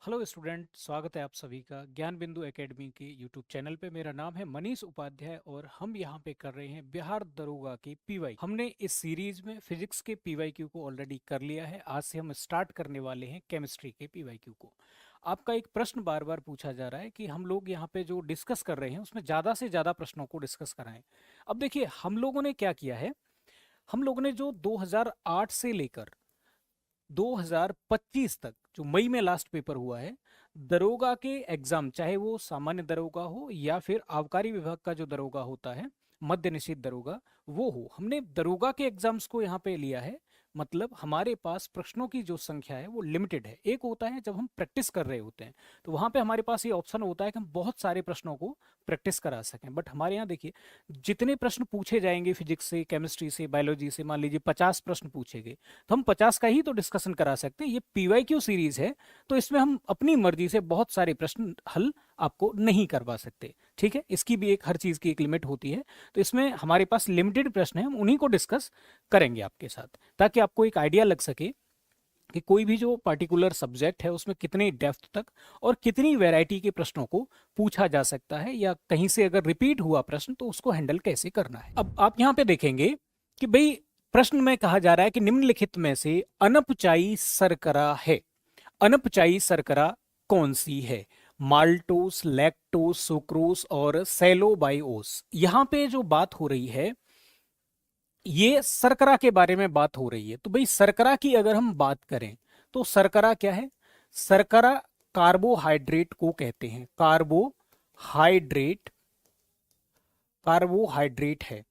Hello student, स्वागत है आप सभी का ज्ञान बिंदु एकेडमी के यूट्यूब चैनल पे। मेरा नाम है मनीष उपाध्याय और हम यहाँ पे कर रहे हैं बिहार दरोगा के पीवाई। हमने इस सीरीज में फिजिक्स के पीवाईक्यू को ऑलरेडी कर लिया है। आज से हम स्टार्ट करने वाले हैं केमिस्ट्री के पीवाईक्यू को। आपका एक प्रश्न बार बार पूछा जा रहा है कि हम लोग यहाँ पे जो डिस्कस कर रहे हैं उसमें ज़्यादा से ज़्यादा प्रश्नों को डिस्कस कराएं। अब देखिए, हम लोगों ने क्या किया है, हम लोगों ने जो 2008 से लेकर 2025 तक जो मई में लास्ट पेपर हुआ है, दरोगा के एग्जाम, चाहे वो सामान्य दरोगा हो या फिर आबकारी विभाग का जो दरोगा होता है, मद्य निषेध दरोगा, वो हो, हमने दरोगा के एग्जाम्स को यहाँ पे लिया है। मतलब हमारे पास प्रश्नों की जो संख्या है वो लिमिटेड है। एक होता है जब हम प्रैक्टिस कर रहे होते हैं तो वहां पे हमारे पास ये ऑप्शन होता है कि हम बहुत सारे प्रश्नों को प्रैक्टिस करा सकें, बट हमारे यहाँ देखिए, जितने प्रश्न पूछे जाएंगे फिजिक्स से, केमिस्ट्री से, बायोलॉजी से, मान लीजिए 50 प्रश्न पूछे गए तो हम 50 का ही तो डिस्कशन करा सकते हैं। ये पीवाईक्यू सीरीज है तो इसमें हम अपनी मर्जी से बहुत सारे प्रश्न हल आपको नहीं करवा सकते। ठीक है, इसकी भी एक, हर चीज की एक लिमिट होती है। तो इसमें हमारे पास लिमिटेड प्रश्न है, हम उन्हीं को डिस्कस करेंगे आपके साथ, ताकि आपको एक आइडिया लग सके कि कोई भी जो पर्टिकुलर सब्जेक्ट है उसमें कितनी डेप्थ तक और कितनी वैरायटी के प्रश्नों को पूछा जा सकता है, या कहीं से अगर रिपीट हुआ प्रश्न तो उसको हैंडल कैसे करना है। अब आप यहाँ पे देखेंगे कि भाई, प्रश्न में कहा जा रहा है कि निम्नलिखित में से अनपचाई शर्करा है। अनपचाई शर्करा कौन सी है? माल्टोस, लैक्टोस, सुक्रोस और सेलोबायोस। यहाँ पे जो बात हो रही है, ये शर्करा के बारे में बात हो रही है। तो भाई, शर्करा की अगर हम बात करें तो शर्करा क्या है? शर्करा कार्बोहाइड्रेट को कहते हैं। कार्बोहाइड्रेट, कार्बोहाइड्रेट है,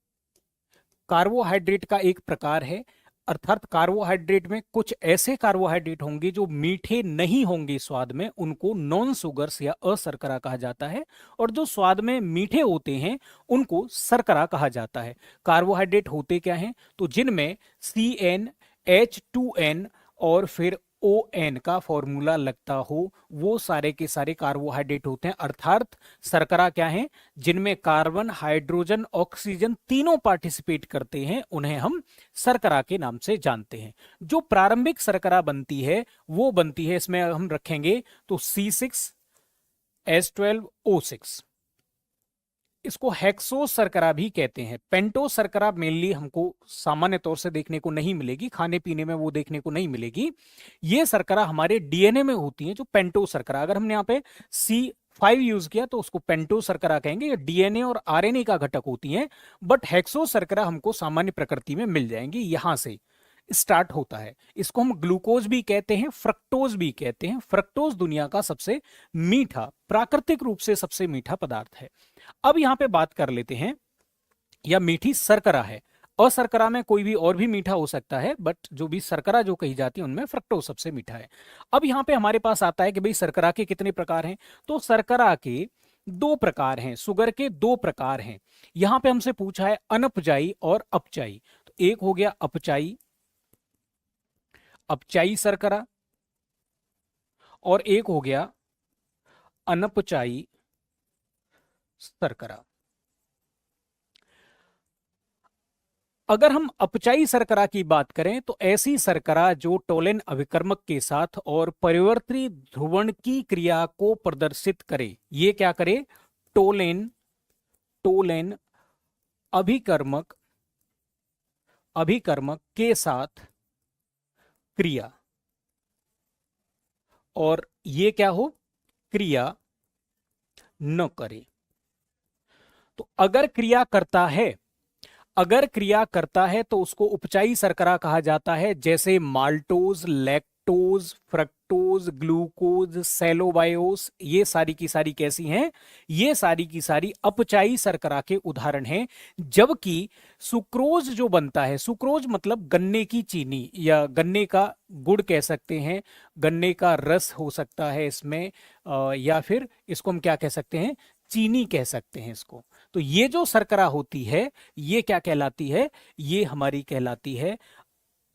कार्बोहाइड्रेट का एक प्रकार है। अर्थात कार्बोहाइड्रेट में कुछ ऐसे कार्बोहाइड्रेट होंगे जो मीठे नहीं होंगे स्वाद में, उनको नॉन सुगर्स या अशर्करा कहा जाता है, और जो स्वाद में मीठे होते हैं उनको शर्करा कहा जाता है। कार्बोहाइड्रेट होते क्या हैं? तो जिनमें CnH2n और फिर ON का फॉर्मूला लगता हो, वो सारे के सारे कार्बोहाइड्रेट होते हैं। अर्थात शर्करा क्या है? जिनमें कार्बन, हाइड्रोजन, ऑक्सीजन तीनों पार्टिसिपेट करते हैं, उन्हें हम शर्करा के नाम से जानते हैं। जो प्रारंभिक शर्करा बनती है वो बनती है, इसमें हम रखेंगे तो C6H12O6। इसको हेक्सो शर्करा भी कहते हैं। पेंटो शर्करा मेनली हमको सामान्य तौर से देखने को नहीं मिलेगी, खाने पीने में वो देखने को नहीं मिलेगी। ये शर्करा हमारे डीएनए में होती है, जो पेंटो शर्करा। अगर हमने यहाँ पे C5 यूज किया तो उसको पेंटो शर्करा कहेंगे। ये डीएनए और आरएनए का घटक होती है, बट हेक्सो शर्करा हमको सामान्य प्रकृति में मिल जाएंगी। यहां से स्टार्ट होता है। इसको हम ग्लूकोज भी कहते हैं, फ्रक्टोज भी कहते हैं। फ्रक्टोज दुनिया का सबसे मीठा, प्राकृतिक रूप से सबसे मीठा पदार्थ है। अब यहां पे बात कर लेते हैं, या मीठी शर्करा है। अशर्करा में कोई भी और भी मीठा हो सकता है, बट जो भी शर्करा जो कही जाती है उनमें फ्रक्टोज सबसे मीठा है। अब यहां पे हमारे पास आता है कि भाई, शर्करा के कितने प्रकार हैं? तो शर्करा के दो प्रकार हैं, शुगर के दो प्रकार हैं। यहां पे हमसे पूछा है अनपचाई और अपचाई। तो एक हो गया अपचाई, अपचाई शर्करा, और एक हो गया अनपचाई शर्करा। अगर हम अपचाई शर्करा की बात करें तो ऐसी शर्करा जो टोलेन अभिकर्मक के साथ और परिवर्ती ध्रुवण की क्रिया को प्रदर्शित करे। ये क्या करे? टोलेन, टोलेन अभिकर्मक, अभिकर्मक के साथ क्रिया, और ये क्या हो? क्रिया न करे। तो अगर क्रिया करता है, अगर क्रिया करता है तो उसको उपचाई शर्करा कहा जाता है। जैसे माल्टोज, लैक्टोज, फ्रक्टोज, ग्लूकोज, सेलोबायोस, ये सारी की सारी कैसी हैं? ये सारी की सारी अपचाई शर्करा के उदाहरण हैं। जबकि सुक्रोज जो बनता है, सुक्रोज मतलब गन्ने की चीनी या गन्ने का गुड़ कह सकते हैं, गन्ने का रस हो सकता है इसमें, या फिर इसको हम क्या कह सकते हैं? चीनी कह सकते हैं इसको। तो ये जो शर्करा होती है, ये क्या कहलाती है? ये हमारी कहलाती है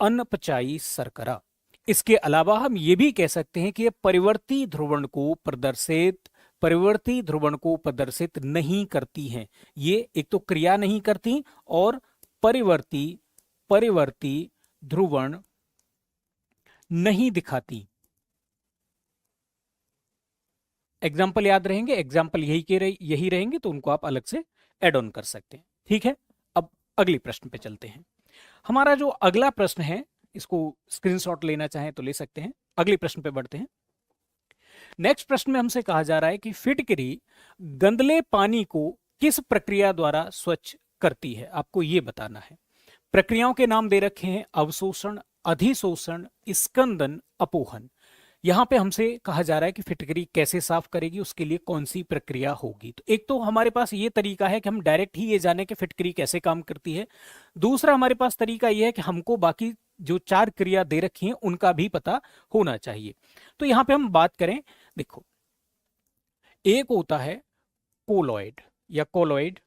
अनपचाई शर्करा। इसके अलावा हम ये भी कह सकते हैं कि ये परिवर्ती ध्रुवण को प्रदर्शित, परिवर्ती ध्रुवण को प्रदर्शित नहीं करती हैं। ये एक तो क्रिया नहीं करती और परिवर्ती, परिवर्ती ध्रुवण नहीं दिखाती। एग्जाम्पल याद रहेंगे, एग्जाम्पल यही रहेंगे, तो उनको आप अलग से एड ऑन कर सकते हैं। ठीक है, अब अगले प्रश्न पे चलते हैं। हमारा जो अगला प्रश्न है, इसको स्क्रीनशॉट लेना चाहें तो ले सकते हैं। अगले प्रश्न पे बढ़ते हैं। नेक्स्ट प्रश्न में हमसे कहा जा रहा है कि फिटकरी गंदले पानी को किस प्रक्रिया द्वारा स्वच्छ करती है, आपको यह बताना है। प्रक्रियाओं के नाम दे रखे हैं अवशोषण, अधिशोषण, स्कंदन, अपोहन। यहां पे हमसे कहा जा रहा है कि फिटकरी कैसे साफ करेगी, उसके लिए कौन सी प्रक्रिया होगी। तो एक तो हमारे पास ये तरीका है कि हम डायरेक्ट ही ये जाने कि फिटकरी कैसे काम करती है। दूसरा हमारे पास तरीका ये है कि हमको बाकी जो 4 क्रिया दे रखी हैं उनका भी पता होना चाहिए। तो यहां पे हम बात करें, देखो, एक होता है कोलॉइड या कोलॉइड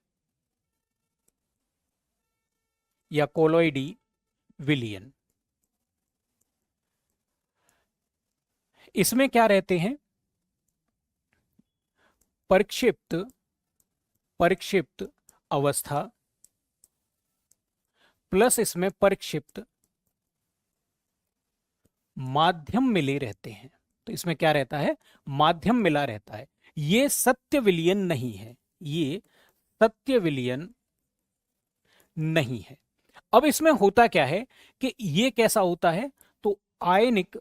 या कोलॉइडी विलियन। इसमें क्या रहते हैं, परिक्षिप्त परिक्षिप्त अवस्था प्लस इसमें परिक्षिप्त माध्यम मिले रहते हैं। तो इसमें क्या रहता है, माध्यम मिला रहता है। ये सत्य विलयन नहीं है, ये सत्य विलयन नहीं है। अब इसमें होता क्या है कि ये कैसा होता है, तो आयनिक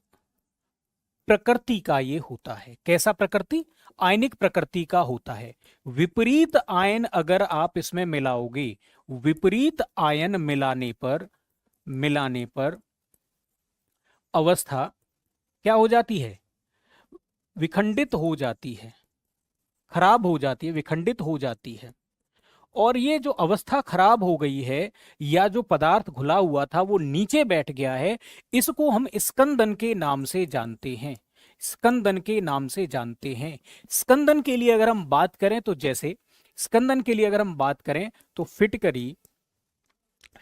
प्रकृति का ये होता है। कैसा प्रकृति, आयनिक प्रकृति का होता है। विपरीत आयन अगर आप इसमें मिलाओगे, विपरीत आयन मिलाने पर अवस्था क्या हो जाती है, विखंडित हो जाती है, खराब हो जाती है, विखंडित हो जाती है। और ये जो अवस्था खराब हो गई है या जो पदार्थ घुला हुआ था वो नीचे बैठ गया है, इसको हम स्कंदन के नाम से जानते हैं। स्कंदन के नाम से जानते हैं। स्कंदन के लिए अगर हम बात करें तो जैसे स्कंदन के लिए अगर हम बात करें तो फिटकरी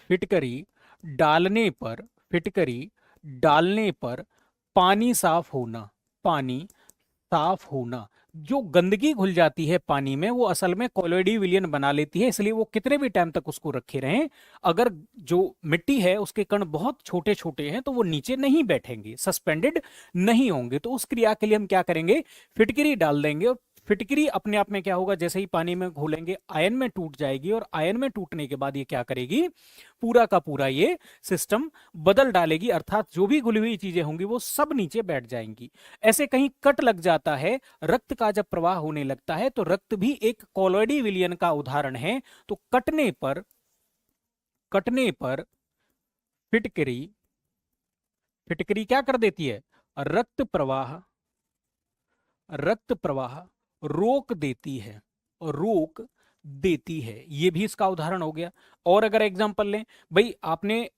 फिटकरी डालने पर पानी साफ होना, पानी साफ होना। जो गंदगी घुल जाती है पानी में वो असल में कोलॉइडी विलयन बना लेती है, इसलिए वो कितने भी टाइम तक उसको रखे रहें, अगर जो मिट्टी है उसके कण बहुत छोटे छोटे हैं तो वो नीचे नहीं बैठेंगे, सस्पेंडेड नहीं होंगे। तो उस क्रिया के लिए हम क्या करेंगे, फिटकरी डाल देंगे और फिटकरी अपने आप में क्या होगा, जैसे ही पानी में घोलेंगे आयन में टूट जाएगी और आयन में टूटने के बाद ये क्या करेगी, पूरा का पूरा ये सिस्टम बदल डालेगी, अर्थात जो भी घुली हुई चीजें होंगी वो सब नीचे बैठ जाएंगी। ऐसे कहीं कट लग जाता है, रक्त का जब प्रवाह होने लगता है तो रक्त भी एक कोलॉइडी विलयन का उदाहरण है। तो कटने पर फिटकरी फिटकरी क्या कर देती है, रक्त प्रवाह रोक देती है, रोक देती है। ये भी इसका उदाहरण हो गया। और अगर एग्जांपल लें, भाई आपने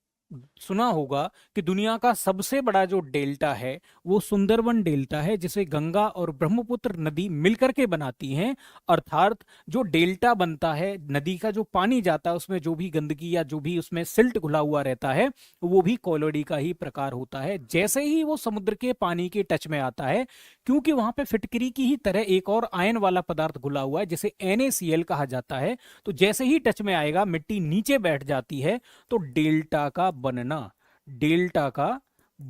सुना होगा कि दुनिया का सबसे बड़ा जो डेल्टा है वो सुंदरवन डेल्टा है, जिसे गंगा और ब्रह्मपुत्र नदी मिलकर के बनाती हैं। अर्थात जो डेल्टा बनता है, नदी का जो पानी जाता है उसमें जो भी गंदगी या जो भी उसमें सिल्ट घुला हुआ रहता है वो भी कोलॉइडी का ही प्रकार होता है। जैसे ही वो समुद्र के पानी के टच में आता है, क्योंकि वहां पे फिटकरी की ही तरह एक और आयन वाला पदार्थ घुला हुआ है जिसे NaCl कहा जाता है, तो जैसे ही टच में आएगा मिट्टी नीचे बैठ जाती है। तो डेल्टा का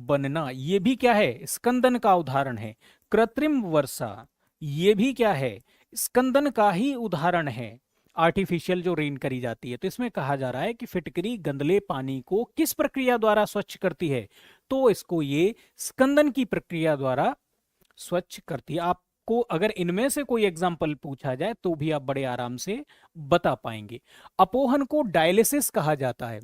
बनना ये भी क्या है, स्कंदन का उदाहरण है। कृत्रिम वर्षा ये भी क्या है, स्कंदन का ही उदाहरण है। आर्टिफिशियल जो रेन करी जाती है। तो इसमें कहा जा रहा है कि फिटकरी गंदले पानी को किस प्रक्रिया द्वारा स्वच्छ करती है, तो इसको ये स्कंदन की प्रक्रिया द्वारा स्वच्छ करती है। आपको अगर इनमें से कोई एग्जाम्पल पूछा जाए तो भी आप बड़े आराम से बता पाएंगे। अपोहन को डायलिसिस कहा जाता है।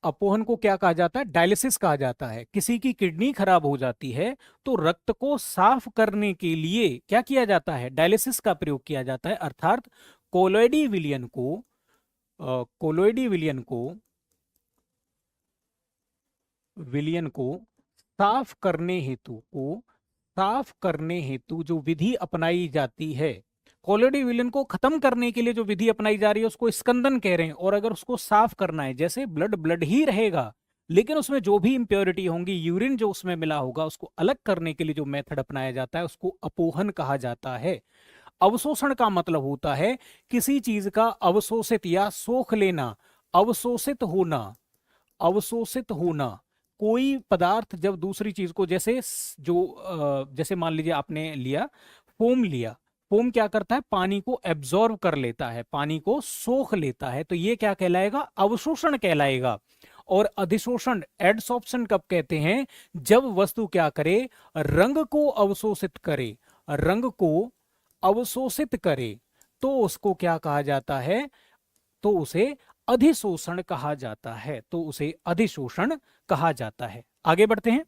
अपोहन को क्या कहा जाता है, डायलिसिस कहा जाता है। किसी की किडनी खराब हो जाती है तो रक्त को साफ करने के लिए क्या किया जाता है, डायलिसिस का प्रयोग किया जाता है। अर्थात कोलॉइडी विलयन को विलयन को साफ करने हेतु जो विधि अपनाई जाती है, कोलॉइडी विलयन को खत्म करने के लिए जो विधि अपनाई जा रही है उसको स्कंदन कह रहे हैं। और अगर उसको साफ करना है, जैसे ब्लड ही रहेगा लेकिन उसमें जो भी इंप्योरिटी होंगी, यूरिन जो उसमें मिला होगा, उसको अलग करने के लिए जो मेथड अपनाया जाता है उसको अपोहन कहा जाता है। अवशोषण का मतलब होता है किसी चीज का अवशोषित या सोख लेना, अवशोषित होना कोई पदार्थ जब दूसरी चीज को, जैसे जैसे मान लीजिए आपने लिया फोम लिया, फोम क्या करता है, पानी को एब्जॉर्ब कर लेता है, पानी को सोख लेता है, तो ये क्या कहलाएगा, अवशोषण कहलाएगा। और अधिशोषण, एडसॉर्प्शन कब कहते हैं, जब वस्तु क्या करे, रंग को अवशोषित करे, रंग को अवशोषित करे, तो उसको क्या कहा जाता है, तो उसे अधिशोषण कहा जाता है, तो उसे अधिशोषण कहा जाता है। आगे बढ़ते हैं।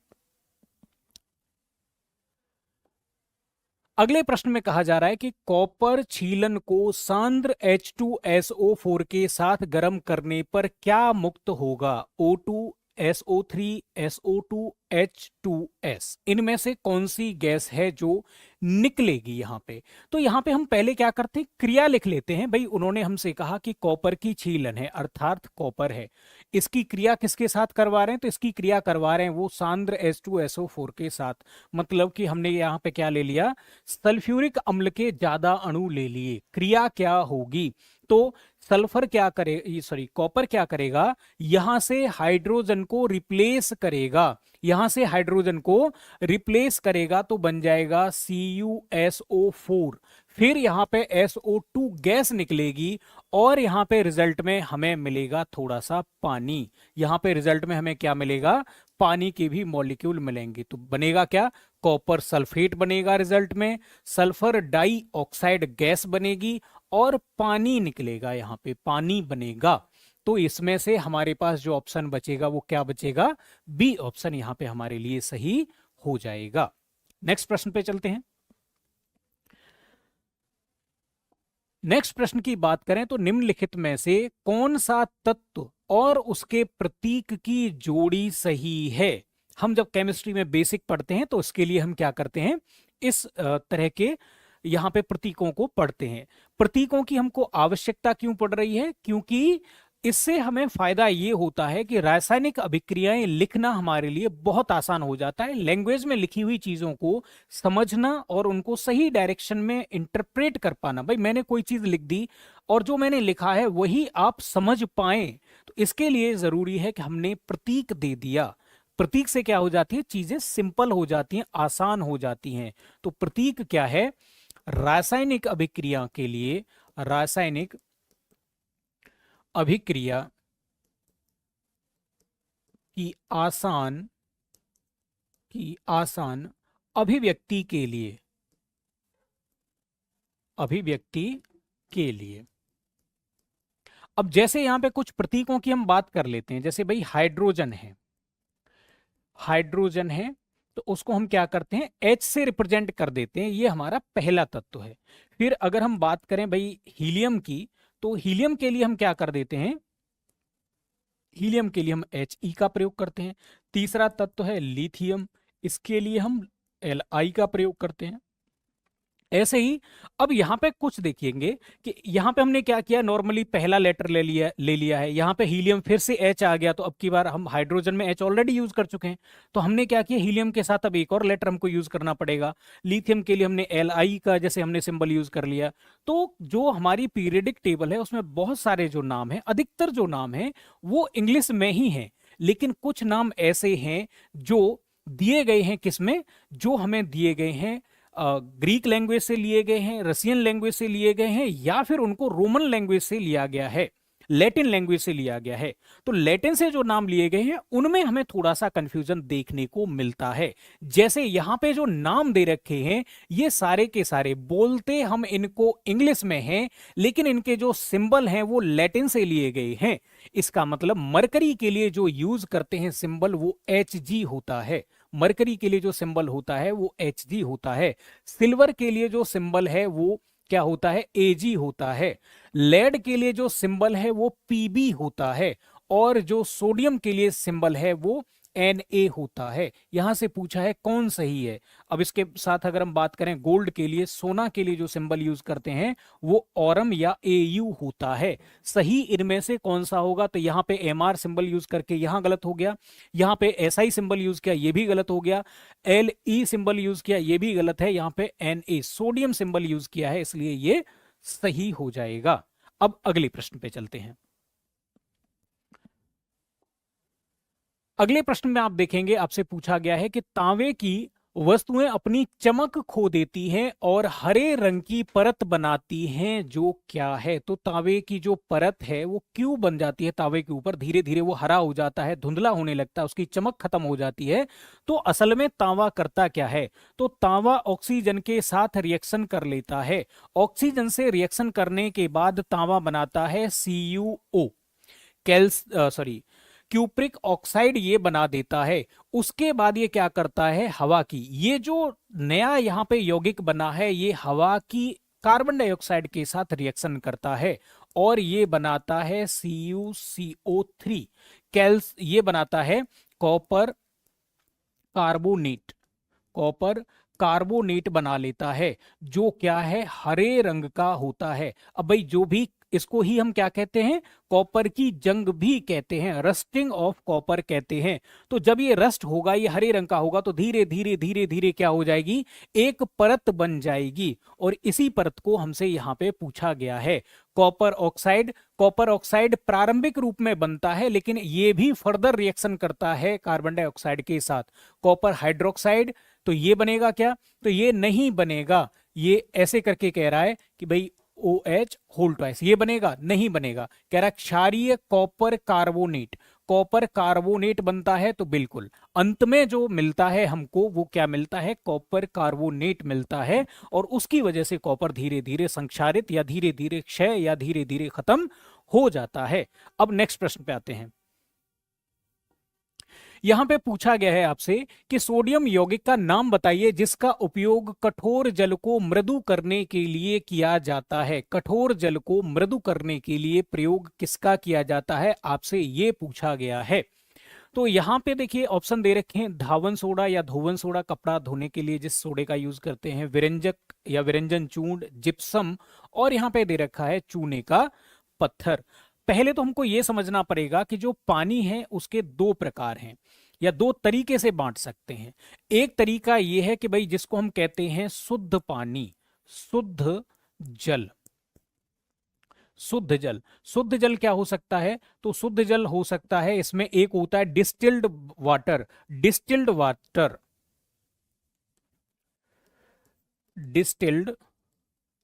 अगले प्रश्न में कहा जा रहा है कि कॉपर छीलन को सांद्र H2SO4 के साथ गर्म करने पर क्या मुक्त होगा, O2, SO3, SO2, H2S, इनमें से कौन सी गैस है जो निकलेगी यहां पे। तो यहां पे हम पहले क्या करते हैं, क्रिया लिख लेते हैं। भाई उन्होंने हमसे कहा कि कॉपर की छीलन है, अर्थात कॉपर है, इसकी क्रिया किसके साथ करवा रहे हैं, तो इसकी क्रिया करवा रहे हैं वो सांद्र H2SO4 के साथ। मतलब कि हमने यहां पे क्या ले लिया, सल्फ्यूरिक अम्ल के ज्यादा अणु ले लिए। क्रिया क्या होगी, तो सल्फर क्या करे, सॉरी कॉपर क्या करेगा, यहां से हाइड्रोजन को रिप्लेस करेगा, यहां से हाइड्रोजन को रिप्लेस करेगा, तो बन जाएगा CuSO4। फिर यहां पे SO2 गैस निकलेगी और यहां पे रिजल्ट में हमें मिलेगा थोड़ा सा पानी। यहां पे रिजल्ट में हमें क्या मिलेगा, पानी के भी मॉलिक्यूल मिलेंगे। तो बनेगा क्या, कॉपर सल्फेट बनेगा रिजल्ट में, सल्फर डाइऑक्साइड गैस बनेगी और पानी निकलेगा, यहां पे पानी बनेगा। तो इसमें से हमारे पास जो ऑप्शन बचेगा वो क्या बचेगा, बी ऑप्शन यहां पे हमारे लिए सही हो जाएगा। नेक्स्ट प्रश्न पे चलते हैं। नेक्स्ट प्रश्न की बात करें तो निम्नलिखित में से कौन सा तत्व और उसके प्रतीक की जोड़ी सही है। हम जब केमिस्ट्री में बेसिक पढ़ते हैं तो इसके लिए हम क्या करते हैं, इस तरह के यहां पे प्रतीकों को पढ़ते हैं। प्रतीकों की हमको आवश्यकता क्यों पड़ रही है, क्योंकि इससे हमें फायदा ये होता है कि रासायनिक अभिक्रियाएं लिखना हमारे लिए बहुत आसान हो जाता है। लैंग्वेज में लिखी हुई चीजों को समझना और उनको सही डायरेक्शन में इंटरप्रेट कर पाना। भाई मैंने कोई चीज लिख दी और जो मैंने लिखा है वही आप समझ पाए, तो इसके लिए जरूरी है कि हमने प्रतीक दे दिया। प्रतीक से क्या हो जाती है, चीजें सिंपल हो जाती हैं, आसान हो जाती हैं। तो प्रतीक क्या है, रासायनिक अभिक्रिया के लिए, रासायनिक अभिक्रिया की आसान अभिव्यक्ति के लिए, अभिव्यक्ति के लिए। अब जैसे यहां पे कुछ प्रतीकों की हम बात कर लेते हैं, जैसे भाई हाइड्रोजन है, हाइड्रोजन है तो उसको हम क्या करते हैं, H से रिप्रेजेंट कर देते हैं, ये हमारा पहला तत्व है। फिर अगर हम बात करें भाई हीलियम की, तो हीलियम के लिए हम क्या कर देते हैं, हीलियम के लिए हम He का प्रयोग करते हैं। तीसरा तत्व है लिथियम, इसके लिए हम Li का प्रयोग करते हैं। ऐसे ही अब यहां पे कुछ देखिएंगे कि यहां पे हमने क्या किया, नॉर्मली पहला लेटर ले लिया है, यहां पे हीलियम फिर से H आ गया, तो अब की बार हम हाइड्रोजन में H ऑलरेडी यूज कर चुके हैं, तो हमने क्या किया, हीलियम के साथ अब एक और लेटर हमको यूज करना पड़ेगा। लिथियम के लिए हमने Li का जैसे हमने सिंबल यूज कर लिया। तो जो हमारी पीरियडिक टेबल है उसमें बहुत सारे जो नाम है, अधिकतर जो नाम है वो इंग्लिश में ही है, लेकिन कुछ नाम ऐसे हैं जो दिए गए हैं, किसमें, जो हमें दिए गए हैं ग्रीक लैंग्वेज से लिए गए हैं, रशियन लैंग्वेज से लिए गए हैं, या फिर उनको रोमन लैंग्वेज से लिया गया है, लैटिन लैंग्वेज से लिया गया है। तो लैटिन से जो नाम लिए गए हैं उनमें हमें थोड़ा सा कंफ्यूजन देखने को मिलता है। जैसे यहां पे जो नाम दे रखे हैं ये सारे के सारे बोलते हम इनको इंग्लिश में हैं, लेकिन इनके जो सिंबल हैं वो लैटिन से लिए गए हैं। इसका मतलब मरकरी के लिए जो यूज करते हैं सिंबल वो Hg होता है, मरकरी के लिए जो सिंबल होता है वो Hg होता है। सिल्वर के लिए जो सिंबल है वो क्या होता है, Ag होता है। लेड के लिए जो सिंबल है वो Pb होता है, और जो सोडियम के लिए सिंबल है वो Na होता है। यहां से पूछा है कौन सही है। अब इसके साथ अगर हम बात करें गोल्ड के लिए, सोना के लिए जो सिंबल यूज करते हैं वो ऑरम या Au होता है। सही इनमें से कौन सा होगा, तो यहां पे Mr सिंबल यूज करके यहां गलत हो गया, यहां पे Si सिंबल यूज किया ये भी गलत हो गया, Le सिंबल यूज किया ये भी गलत है, यहां पे Na सोडियम सिंबल यूज किया है, इसलिए ये सही हो जाएगा। अब अगले प्रश्न पे चलते हैं। अगले प्रश्न में आप देखेंगे आपसे पूछा गया है कि तांबे की वस्तुएं अपनी चमक खो देती हैं और हरे रंग की परत बनाती हैं, जो क्या है? तो तांबे की जो परत है वो क्यों बन जाती है तांबे के ऊपर, धीरे धीरे वो हरा हो जाता है, धुंधला होने लगता है, उसकी चमक खत्म हो जाती है। तो असल में तांबा करता क्या है? तो तांबा ऑक्सीजन के साथ रिएक्शन कर लेता है। ऑक्सीजन से रिएक्शन करने के बाद तांबा बनाता है CuO, कैल्स सॉरी क्यूप्रिक ऑक्साइड ये बना देता है। उसके बाद ये क्या करता है? हवा की, ये जो नया यहाँ पे यौगिक बना है, ये हवा की कार्बन डाइऑक्साइड के साथ रिएक्शन करता है और ये बनाता है CuCO3, कैल्स ये बनाता है कॉपर कार्बोनेट, कॉपर कार्बोनेट बना लेता है, जो क्या है? हरे रंग का होता है। अब भाई जो भी, इसको ही हम क्या कहते हैं? कॉपर की जंग भी कहते हैं, रस्टिंग ऑफ कॉपर कहते हैं। तो जब ये रस्ट होगा, ये हरे रंग का होगा, तो धीरे धीरे धीरे धीरे क्या हो जाएगी? एक परत बन जाएगी। और इसी परत को हमसे यहाँ पे पूछा गया है। कॉपर ऑक्साइड, कॉपर ऑक्साइड प्रारंभिक रूप में बनता है, लेकिन ये भी फर्दर रिएक्शन करता है कार्बन डाइऑक्साइड के साथ। कॉपर हाइड्रोक्साइड, तो ये बनेगा क्या? तो ये नहीं बनेगा। ये ऐसे करके कह रहा है कि भाई OH होल ट्वाइस, ये बनेगा? नहीं बनेगा। कह रहा है क्षारीय कॉपर कार्बोनेट, कॉपर कार्बोनेट बनता है, तो बिल्कुल अंत में जो मिलता है हमको वो क्या मिलता है? कॉपर कार्बोनेट मिलता है। और उसकी वजह से कॉपर धीरे धीरे संक्षारित या धीरे धीरे क्षय या धीरे धीरे खत्म हो जाता है। अब नेक्स्ट प्रश्न पे आते हैं। यहां पे पूछा गया है आपसे कि सोडियम यौगिक का नाम बताइए जिसका उपयोग कठोर जल को मृदु करने के लिए किया जाता है। कठोर जल को मृदु करने के लिए प्रयोग किसका किया जाता है, आपसे ये पूछा गया है। तो यहाँ पे देखिए ऑप्शन दे रखे हैं, धावन सोडा या धोवन सोडा, कपड़ा धोने के लिए जिस सोडे का यूज करते हैं, विरंजक या विरंजन चूर्ण, जिप्सम, और यहाँ पे दे रखा है चूने का पत्थर। पहले तो हमको ये समझना पड़ेगा कि जो पानी है उसके दो प्रकार हैं या दो तरीके से बांट सकते हैं। एक तरीका ये है कि भाई जिसको हम कहते हैं शुद्ध पानी, शुद्ध जल। शुद्ध जल, शुद्ध जल क्या हो सकता है? तो शुद्ध जल हो सकता है, इसमें एक होता है distilled water, distilled water, distilled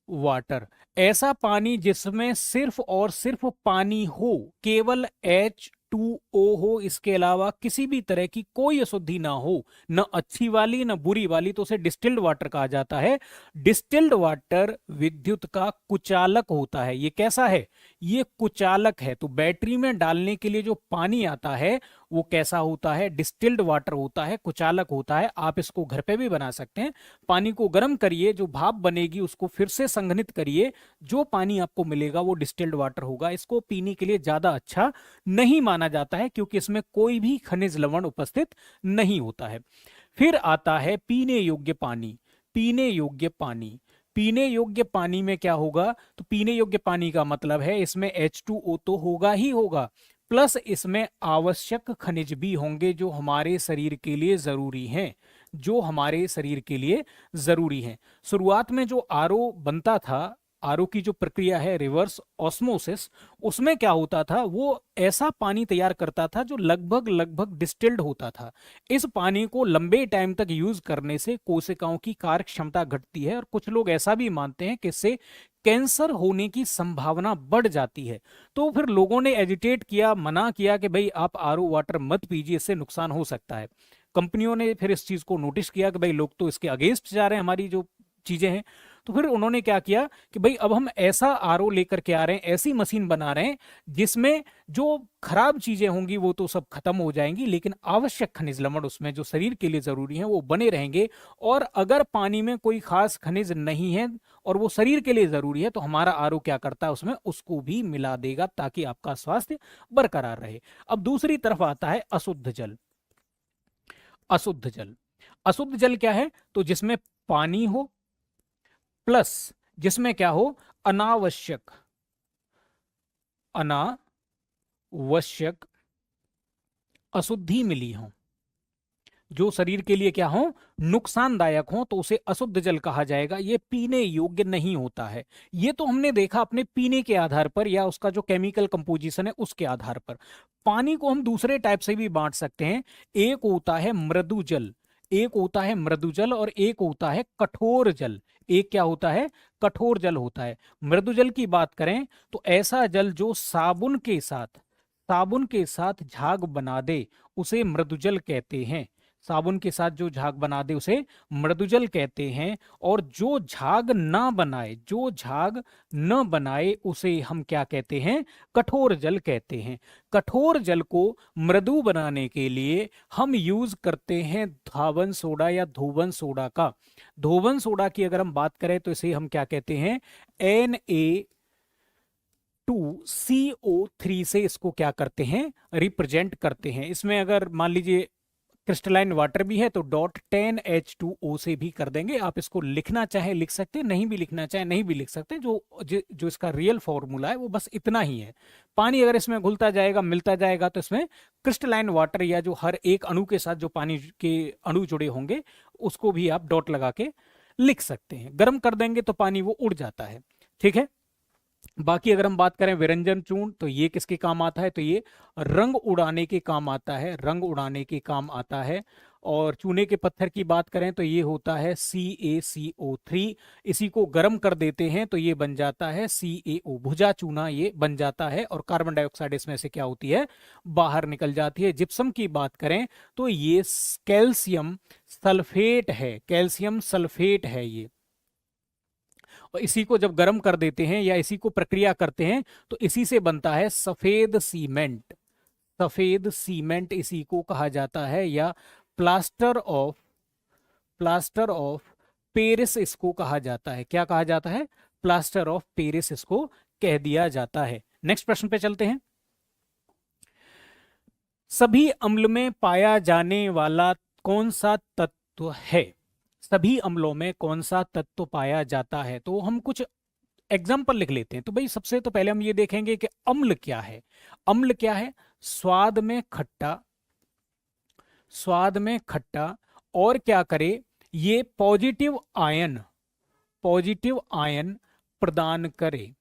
water, ऐसा पानी जिसमें सिर्फ और सिर्फ पानी हो, केवल H2O हो, इसके अलावा किसी भी तरह की कोई अशुद्धि ना हो, न अच्छी वाली न बुरी वाली, तो उसे डिस्टिल्ड वाटर कहा जाता है। डिस्टिल्ड वाटर विद्युत का कुचालक होता है। ये कैसा है? ये कुचालक है। तो बैटरी में डालने के लिए जो पानी आता है वो कैसा होता है? डिस्टिल्ड वाटर होता है, कुचालक होता है। आप इसको घर पे भी बना सकते हैं। पानी को गर्म करिए, जो भाप बनेगी उसको फिर से संघनित करिए, जो पानी आपको मिलेगा वो डिस्टिल्ड वाटर होगा। इसको पीने के लिए ज्यादा अच्छा नहीं माना जाता है क्योंकि इसमें कोई भी खनिज लवण उपस्थित नहीं होता है। फिर आता है पीने योग्य पानी। पीने योग्य पानी, पीने योग्य पानी में क्या होगा? तो पीने योग्य पानी का मतलब है इसमें H2O तो होगा ही होगा, प्लस इसमें आवश्यक खनिज भी होंगे जो हमारे शरीर के लिए जरूरी हैं, जो हमारे शरीर के लिए जरूरी हैं। शुरुआत में जो आरओ बनता था, आरओ की जो प्रक्रिया है रिवर्स ऑस्मोसिस, उसमें क्या होता था? वो ऐसा पानी तैयार करता था जो लगभग लगभग डिस्टिल्ड होता था। इस पानी को लंबे टाइम तक यूज करने से कोशिकाओं की कार्य क्षमता घटती है और कुछ लोग ऐसा भी मानते हैं कि इससे कैंसर होने की संभावना बढ़ जाती है। तो फिर लोगों ने एजिटेट किया, मना किया कि भाई आप आरओ वाटर मत पीजिए, इससे नुकसान हो सकता है। कंपनियों ने फिर इस चीज को नोटिस किया कि भाई लोग तो इसके अगेंस्ट जा रहे हैं, हमारी जो चीजें हैं। तो फिर उन्होंने क्या किया कि भाई अब हम ऐसा आरओ लेकर के आ रहे हैं, ऐसी मशीन बना रहे हैं जिसमें जो खराब चीजें होंगी वो तो सब खत्म हो जाएंगी, लेकिन आवश्यक खनिज लवण उसमें जो शरीर के लिए जरूरी है वो बने रहेंगे। और अगर पानी में कोई खास खनिज नहीं है और वो शरीर के लिए जरूरी है तो हमारा आरओ क्या करता है? उसमें उसको भी मिला देगा ताकि आपका स्वास्थ्य बरकरार रहे। अब दूसरी तरफ आता है अशुद्ध जल। अशुद्ध जल, अशुद्ध जल क्या है? तो जिसमें पानी हो प्लस जिसमें क्या हो? अनावश्यक, अनावश्यक अशुद्धि मिली हो। जो शरीर के लिए क्या हो, नुकसानदायक हो, तो उसे अशुद्ध जल कहा जाएगा, ये पीने योग्य नहीं होता है। ये तो हमने देखा अपने पीने के आधार पर या उसका जो केमिकल कंपोजिशन है उसके आधार पर। पानी को हम दूसरे टाइप से भी बांट सकते हैं। एक होता है मृदु जल, एक होता है मृदु जल और एक होता है कठोर जल। एक क्या होता है, कठोर जल होता है। मृदु जल की बात करें तो ऐसा जल जो साबुन के साथ झाग बना दे उसे मृदुजल कहते हैं। साबुन के साथ जो झाग बना दे उसे मृदुजल कहते हैं। और जो झाग ना बनाए, जो झाग न बनाए उसे हम क्या कहते हैं, कठोर जल कहते हैं। कठोर जल को मृदु बनाने के लिए हम यूज करते हैं धावन सोडा या धोवन सोडा का। धोवन सोडा की अगर हम बात करें तो इसे हम क्या कहते हैं, Na2CO3 से इसको क्या करते हैं, रिप्रेजेंट करते हैं। इसमें अगर मान लीजिए क्रिस्टलाइन वाटर भी है तो .10H2O से भी कर देंगे। आप इसको लिखना चाहे लिख सकते हैं, नहीं भी लिखना चाहे नहीं भी लिख सकते। जो इसका रियल फॉर्मूला है वो बस इतना ही है। पानी अगर इसमें घुलता जाएगा, मिलता जाएगा, तो इसमें क्रिस्टलाइन वाटर या जो हर एक अणु के साथ जो पानी के अणु जुड़े होंगे उसको भी आप डॉट लगा के लिख सकते हैं। गर्म कर देंगे तो पानी वो उड़ जाता है। ठीक है। बाकी अगर हम बात करें विरंजन चूर्ण तो ये किसके काम आता है, तो ये रंग उड़ाने के काम आता है, रंग उड़ाने के काम आता है। और चूने के पत्थर की बात करें तो ये होता है CaCO3। इसी को गर्म कर देते हैं तो ये बन जाता है CaO, भुजा चूना ये बन जाता है। और कार्बन डाइऑक्साइड इसमें से क्या होती है, बाहर निकल जाती है। जिप्सम की बात करें तो ये कैल्शियम सल्फेट है, कैल्शियम सल्फेट है ये। और इसी को जब गर्म कर देते हैं या इसी को प्रक्रिया करते हैं तो इसी से बनता है सफेद सीमेंट। सफेद सीमेंट इसी को कहा जाता है, या प्लास्टर ऑफ पेरिस इसको कहा जाता है। क्या कहा जाता है, प्लास्टर ऑफ पेरिस इसको कह दिया जाता है। नेक्स्ट प्रश्न पे चलते हैं। सभी अम्ल में पाया जाने वाला कौन सा तत्व है, सभी अम्लों में कौन सा तत्व पाया जाता है। तो हम कुछ एग्जाम्पल लिख लेते हैं। तो भाई सबसे तो पहले हम ये देखेंगे कि अम्ल क्या है। अम्ल क्या है, स्वाद में खट्टा, स्वाद में खट्टा, और क्या करे, ये पॉजिटिव आयन प्रदान करे,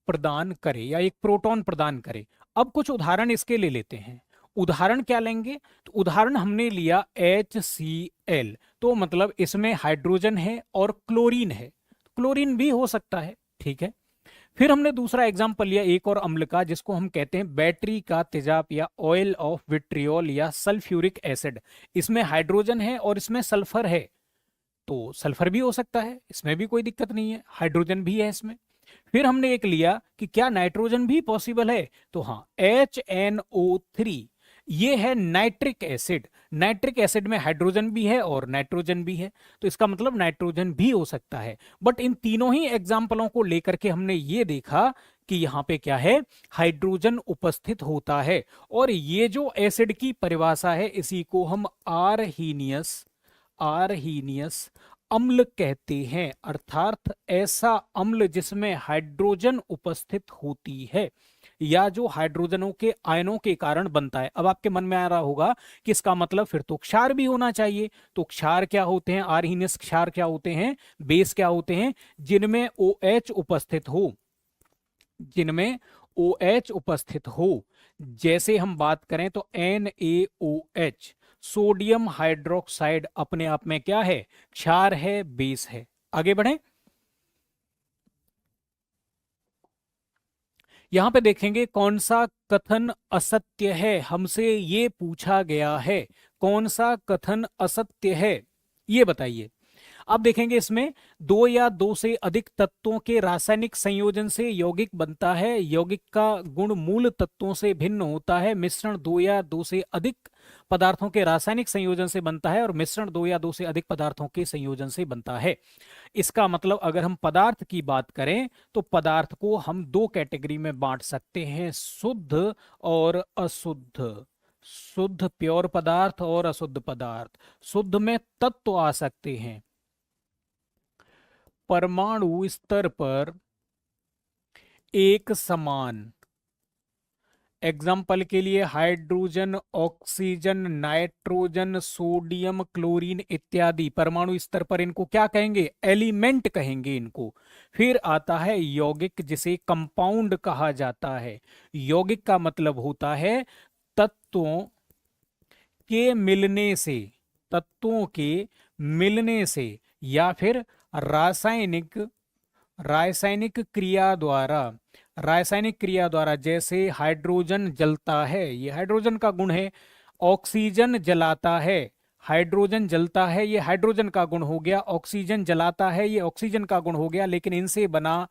प्रदान करे या एक प्रोटॉन प्रदान करे। अब कुछ उदाहरण इसके ले लेते हैं। उदाहरण क्या लेंगे, तो उदाहरण हमने लिया HCl, तो मतलब इसमें हाइड्रोजन है और क्लोरीन है, क्लोरीन भी हो सकता है। ठीक है। फिर हमने दूसरा एग्जाम्पल लिया एक और अम्ल का जिसको हम कहते हैं बैटरी का तेजाब या ऑयल ऑफ विट्रियोल या सल्फ्यूरिक एसिड। इसमें हाइड्रोजन है और इसमें सल्फर है, तो सल्फर भी हो सकता है, इसमें भी कोई दिक्कत नहीं है, हाइड्रोजन भी है इसमें। फिर हमने एक लिया कि क्या नाइट्रोजन भी पॉसिबल है, तो हाँ HNO3, ये है नाइट्रिक एसिड। नाइट्रिक एसिड में हाइड्रोजन भी है और नाइट्रोजन भी है, तो इसका मतलब नाइट्रोजन भी हो सकता है। बट इन तीनों ही एग्जाम्पलों को लेकर के हमने ये देखा कि यहाँ पे क्या है, हाइड्रोजन उपस्थित होता है। और ये जो एसिड की परिभाषा है इसी को हम आरहीनियस अम्ल कहते हैं, अर्थात ऐसा अम्ल जिसमें हाइड्रोजन उपस्थित होती है या जो हाइड्रोजनों के आयनों के कारण बनता है। अब आपके मन में आ रहा होगा कि इसका मतलब फिर तो क्षार भी होना चाहिए। तो क्षार क्या होते हैं, आरहीनियस क्षार क्या होते हैं, बेस क्या होते हैं, जिनमें OH उपस्थित हो, जिनमें OH उपस्थित हो। जैसे हम बात करें तो NaOH, सोडियम हाइड्रोक्साइड अपने आप में क्या है, क्षार है, बेस है। आगे बढ़े, यहां पे देखेंगे कौन सा कथन असत्य है, हमसे ये पूछा गया है कौन सा कथन असत्य है, ये बताइए। आप देखेंगे इसमें दो या दो से अधिक तत्वों के रासायनिक संयोजन से यौगिक बनता है। यौगिक का गुण मूल तत्वों से भिन्न होता है। मिश्रण दो या दो से अधिक पदार्थों के रासायनिक संयोजन से बनता है और मिश्रण दो या दो से अधिक पदार्थों के संयोजन से बनता है। इसका मतलब अगर हम पदार्थ की बात करें तो पदार्थ को हम दो कैटेगरी में बांट सकते हैं, शुद्ध और अशुद्ध। शुद्ध प्योर पदार्थ और अशुद्ध पदार्थ। शुद्ध में तत्व आ सकते हैं परमाणु स्तर पर एक समान एग्जाम्पल के लिए hydrogen, oxygen, nitrogen, sodium, chlorine इत्यादि परमाणु स्तर पर इनको क्या कहेंगे? एलिमेंट कहेंगे इनको। फिर आता है यौगिक, जिसे कंपाउंड कहा जाता है। यौगिक का मतलब होता है तत्वों के मिलने से, तत्वों के मिलने से या फिर रासायनिक रासायनिक क्रिया द्वारा, रासायनिक क्रिया द्वारा, जैसे हाइड्रोजन जलता है, ये हाइड्रोजन का गुण है। ऑक्सीजन जलाता है, हाइड्रोजन जलता है, ये हाइड्रोजन का गुण हो गया। ऑक्सीजन जलाता है, ये ऑक्सीजन का गुण हो गया। लेकिन इनसे बना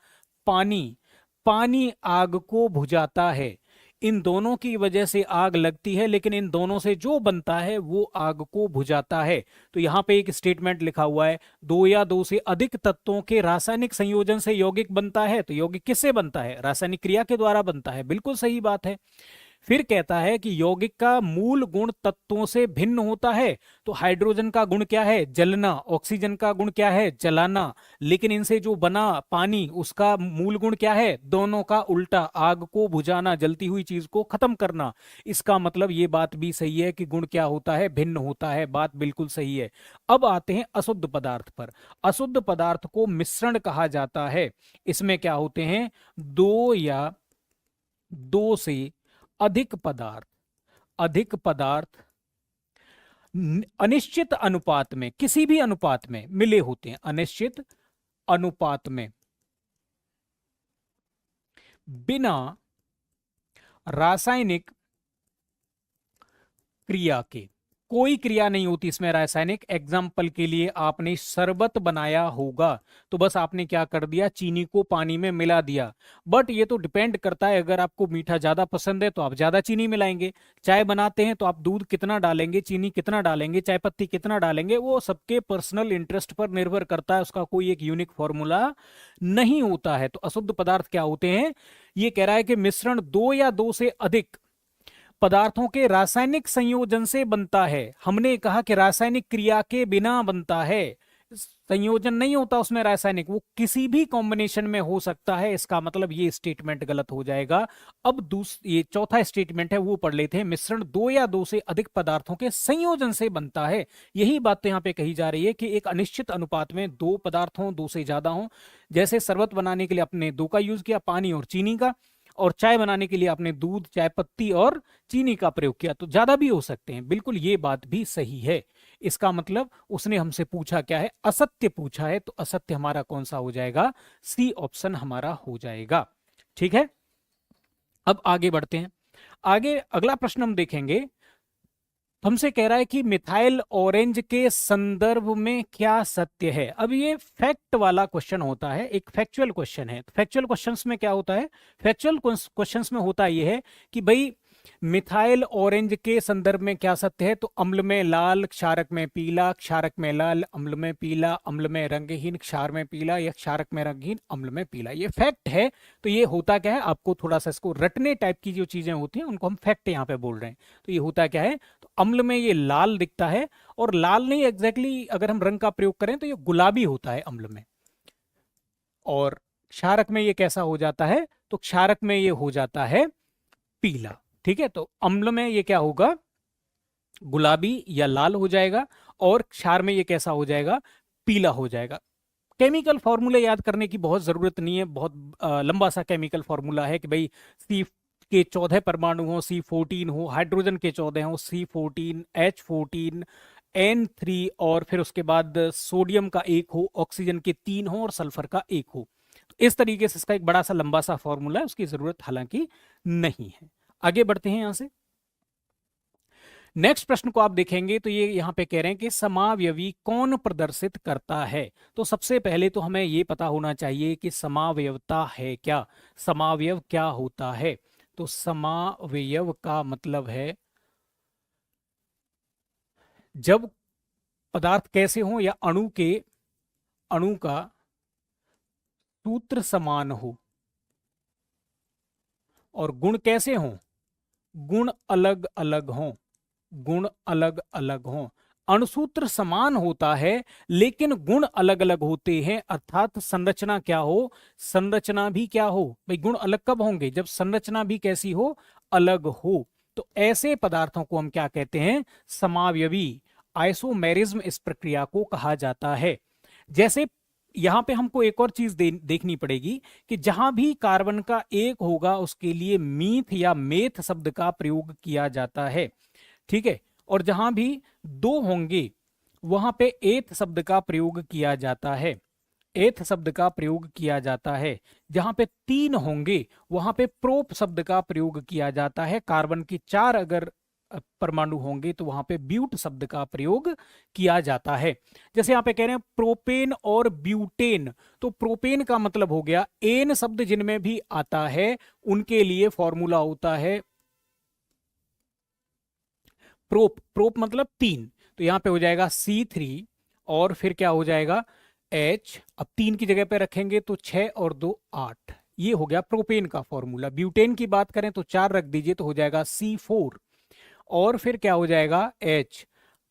पानी, पानी आग को बुझाता है। इन दोनों की वजह से आग लगती है, लेकिन इन दोनों से जो बनता है वो आग को बुझाता है। तो यहां पे एक स्टेटमेंट लिखा हुआ है, दो या दो से अधिक तत्वों के रासायनिक संयोजन से यौगिक बनता है। तो यौगिक किससे बनता है? रासायनिक क्रिया के द्वारा बनता है। बिल्कुल सही बात है। फिर कहता है कि यौगिक का मूल गुण तत्वों से भिन्न होता है। तो हाइड्रोजन का गुण क्या है? जलना। ऑक्सीजन का गुण क्या है? जलाना। लेकिन इनसे जो बना पानी, उसका मूल गुण क्या है? दोनों का उल्टा, आग को बुझाना, जलती हुई चीज को खत्म करना। इसका मतलब ये बात भी सही है कि गुण क्या होता है? भिन्न होता है। बात बिल्कुल सही है। अब आते हैं अशुद्ध पदार्थ पर। अशुद्ध पदार्थ को मिश्रण कहा जाता है। इसमें क्या होते हैं? दो या दो से अधिक पदार्थ, अधिक पदार्थ अनिश्चित अनुपात में, किसी भी अनुपात में मिले होते हैं। अनिश्चित अनुपात में बिना रासायनिक क्रिया के, कोई क्रिया नहीं होती इसमें रासायनिक। एग्जाम्पल के लिए आपने शरबत बनाया होगा, तो बस आपने क्या कर दिया? चीनी को पानी में मिला दिया। बट ये तो डिपेंड करता है, अगर आपको मीठा ज्यादा पसंद है तो आप ज्यादा चीनी मिलाएंगे। चाय बनाते हैं तो आप दूध कितना डालेंगे, चीनी कितना डालेंगे, चाय पत्ती कितना डालेंगे, वो सबके पर्सनल इंटरेस्ट पर निर्भर करता है। उसका कोई एक यूनिक फॉर्मूला नहीं होता है। तो अशुद्ध पदार्थ क्या होते हैं? ये कह रहा है कि मिश्रण दो या दो से अधिक पदार्थों के रासायनिक संयोजन से बनता है। हमने कहा कि रासायनिक क्रिया के बिना बनता है, संयोजन नहीं होता उसमें रासायनिक, वो किसी भी कॉम्बिनेशन में हो सकता है। इसका मतलब ये स्टेटमेंट गलत हो जाएगा। अब ये चौथा स्टेटमेंट है, वो पढ़ लेते हैं। मिश्रण दो या दो से अधिक पदार्थों के संयोजन से बनता है। यही बात तो यहाँ पे कही जा रही है कि एक अनिश्चित अनुपात में दो पदार्थ हों, दो से ज्यादा हों। जैसे शरबत बनाने के लिए आपने दो का यूज किया, पानी और चीनी का, और चाय बनाने के लिए आपने दूध, चाय पत्ती और चीनी का प्रयोग किया, तो ज्यादा भी हो सकते हैं। बिल्कुल ये बात भी सही है। इसका मतलब उसने हमसे पूछा क्या है? असत्य पूछा है। तो असत्य हमारा कौन सा हो जाएगा? सी ऑप्शन हमारा हो जाएगा। ठीक है, अब आगे बढ़ते हैं। आगे अगला प्रश्न हम देखेंगे। हमसे कह रहा है कि मिथाइल ऑरेंज के संदर्भ में क्या सत्य है। अब ये फैक्ट वाला क्वेश्चन होता है, एक फैक्चुअल क्वेश्चन है। फैक्चुअल क्वेश्चंस में क्या होता है? फैक्चुअल क्वेश्चंस में होता ये है कि भाई मिथाइल ऑरेंज के संदर्भ में क्या सत्य है। तो अम्ल में लाल, क्षारक में पीला, क्षारक में लाल, अम्ल में पीला, अम्ल में रंगहीन, क्षार में पीला, या क्षारक में रंगहीन, अम्ल में पीला। ये फैक्ट है। तो ये होता क्या है? आपको थोड़ा सा इसको रटने टाइप की जो चीजें होती हैं उनको हम फैक्ट यहाँ पे बोल रहे हैं। तो ये होता क्या है? तो अम्ल में ये लाल दिखता है, और लाल नहीं एग्जैक्टली अगर हम रंग का प्रयोग करें तो ये गुलाबी होता है अम्ल में। और क्षारक में ये कैसा हो जाता है? तो क्षारक में ये हो जाता है पीला। ठीक है, तो अम्ल में ये क्या होगा? गुलाबी या लाल हो जाएगा, और क्षार में ये कैसा हो जाएगा? पीला हो जाएगा। केमिकल फॉर्मूले याद करने की बहुत जरूरत नहीं है, बहुत लंबा सा केमिकल फॉर्मूला है कि भाई सी के 14 परमाणु हो, C14 हो, हाइड्रोजन के 14 हो, C14, H14, N3, और फिर उसके बाद सोडियम का एक हो, ऑक्सीजन के 3 हो, और सल्फर का एक हो। तो इस तरीके से इसका एक बड़ा सा लंबा सा फॉर्मूला है, उसकी जरूरत हालांकि नहीं है। आगे बढ़ते हैं यहां से। नेक्स्ट प्रश्न को आप देखेंगे तो ये यहां पे कह रहे हैं कि समावयवी कौन प्रदर्शित करता है। तो सबसे पहले तो हमें ये पता होना चाहिए कि समावयवता है क्या, समावयव क्या होता है। तो समावयव का मतलब है जब पदार्थ कैसे हो, या अणु का सूत्र समान हो, और गुण कैसे हो? गुण अलग अलग हों, गुण अलग अलग हों। अणुसूत्र समान होता है लेकिन गुण अलग अलग होते हैं, अर्थात संरचना क्या हो? संरचना भी क्या हो? भाई गुण अलग कब होंगे? जब संरचना भी कैसी हो? अलग हो, तो ऐसे पदार्थों को हम क्या कहते हैं? समावयवी। आइसोमेरिज्म इस प्रक्रिया को कहा जाता है। जैसे यहां पे हमको एक और चीज देखनी पड़ेगी कि जहां भी कार्बन का एक होगा उसके लिए मीथ या मेथ शब्द का प्रयोग किया जाता है, ठीक है, और जहां भी दो होंगे वहां पे एथ शब्द का प्रयोग किया जाता है, एथ शब्द का प्रयोग किया जाता है। जहां पे तीन होंगे वहां पे प्रोप शब्द का प्रयोग किया जाता है। कार्बन की चार अगर परमाणु होंगे तो वहां पे ब्यूट शब्द का प्रयोग किया जाता है। जैसे यहां पे कह रहे हैं प्रोपेन और ब्यूटेन, तो प्रोपेन का मतलब हो गया, एन शब्द जिनमें भी आता है उनके लिए फॉर्मूला होता है प्रोप। प्रोप मतलब तीन, तो यहां पे हो जाएगा C3 और फिर क्या हो जाएगा H। अब तीन की जगह पे रखेंगे तो 6 और 2 8, ये हो गया प्रोपेन का फॉर्मूला। ब्यूटेन की बात करें तो 4 रख दीजिए तो हो जाएगा C4 और फिर क्या हो जाएगा H,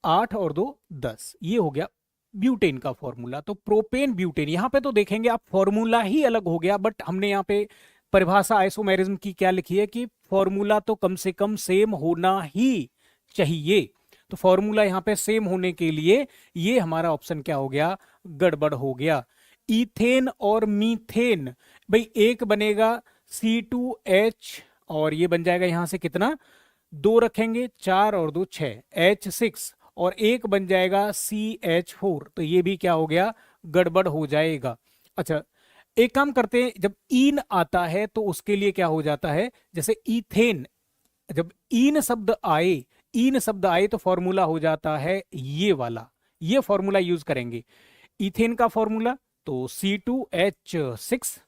8 और 2 10, ये हो गया ब्यूटेन का फॉर्मूला। तो प्रोपेन ब्यूटेन, यहां पे तो देखेंगे आप फॉर्मूला ही अलग हो गया, बट हमने यहाँ पे परिभाषा आइसोमेरिज्म की क्या लिखी है कि फॉर्मूला तो कम से कम सेम होना ही चाहिए। तो फॉर्मूला यहां पे सेम होने के लिए ये हमारा ऑप्शन क्या हो गया? गड़बड़ हो गया। इथेन और मीथेन, भाई एक बनेगा C2H और ये बन जाएगा यहां से कितना, दो रखेंगे 4 और 2 6 H6 और एक बन जाएगा CH4, तो ये भी क्या हो गया? गड़बड़ हो जाएगा। अच्छा एक काम करते हैं, जब ईन आता है तो उसके लिए क्या हो जाता है, जैसे इथेन, जब ईन शब्द आए, ईन शब्द आए तो फॉर्मूला हो जाता है ये वाला, ये फॉर्मूला यूज करेंगे। इथेन का फॉर्मूला तो C2H6,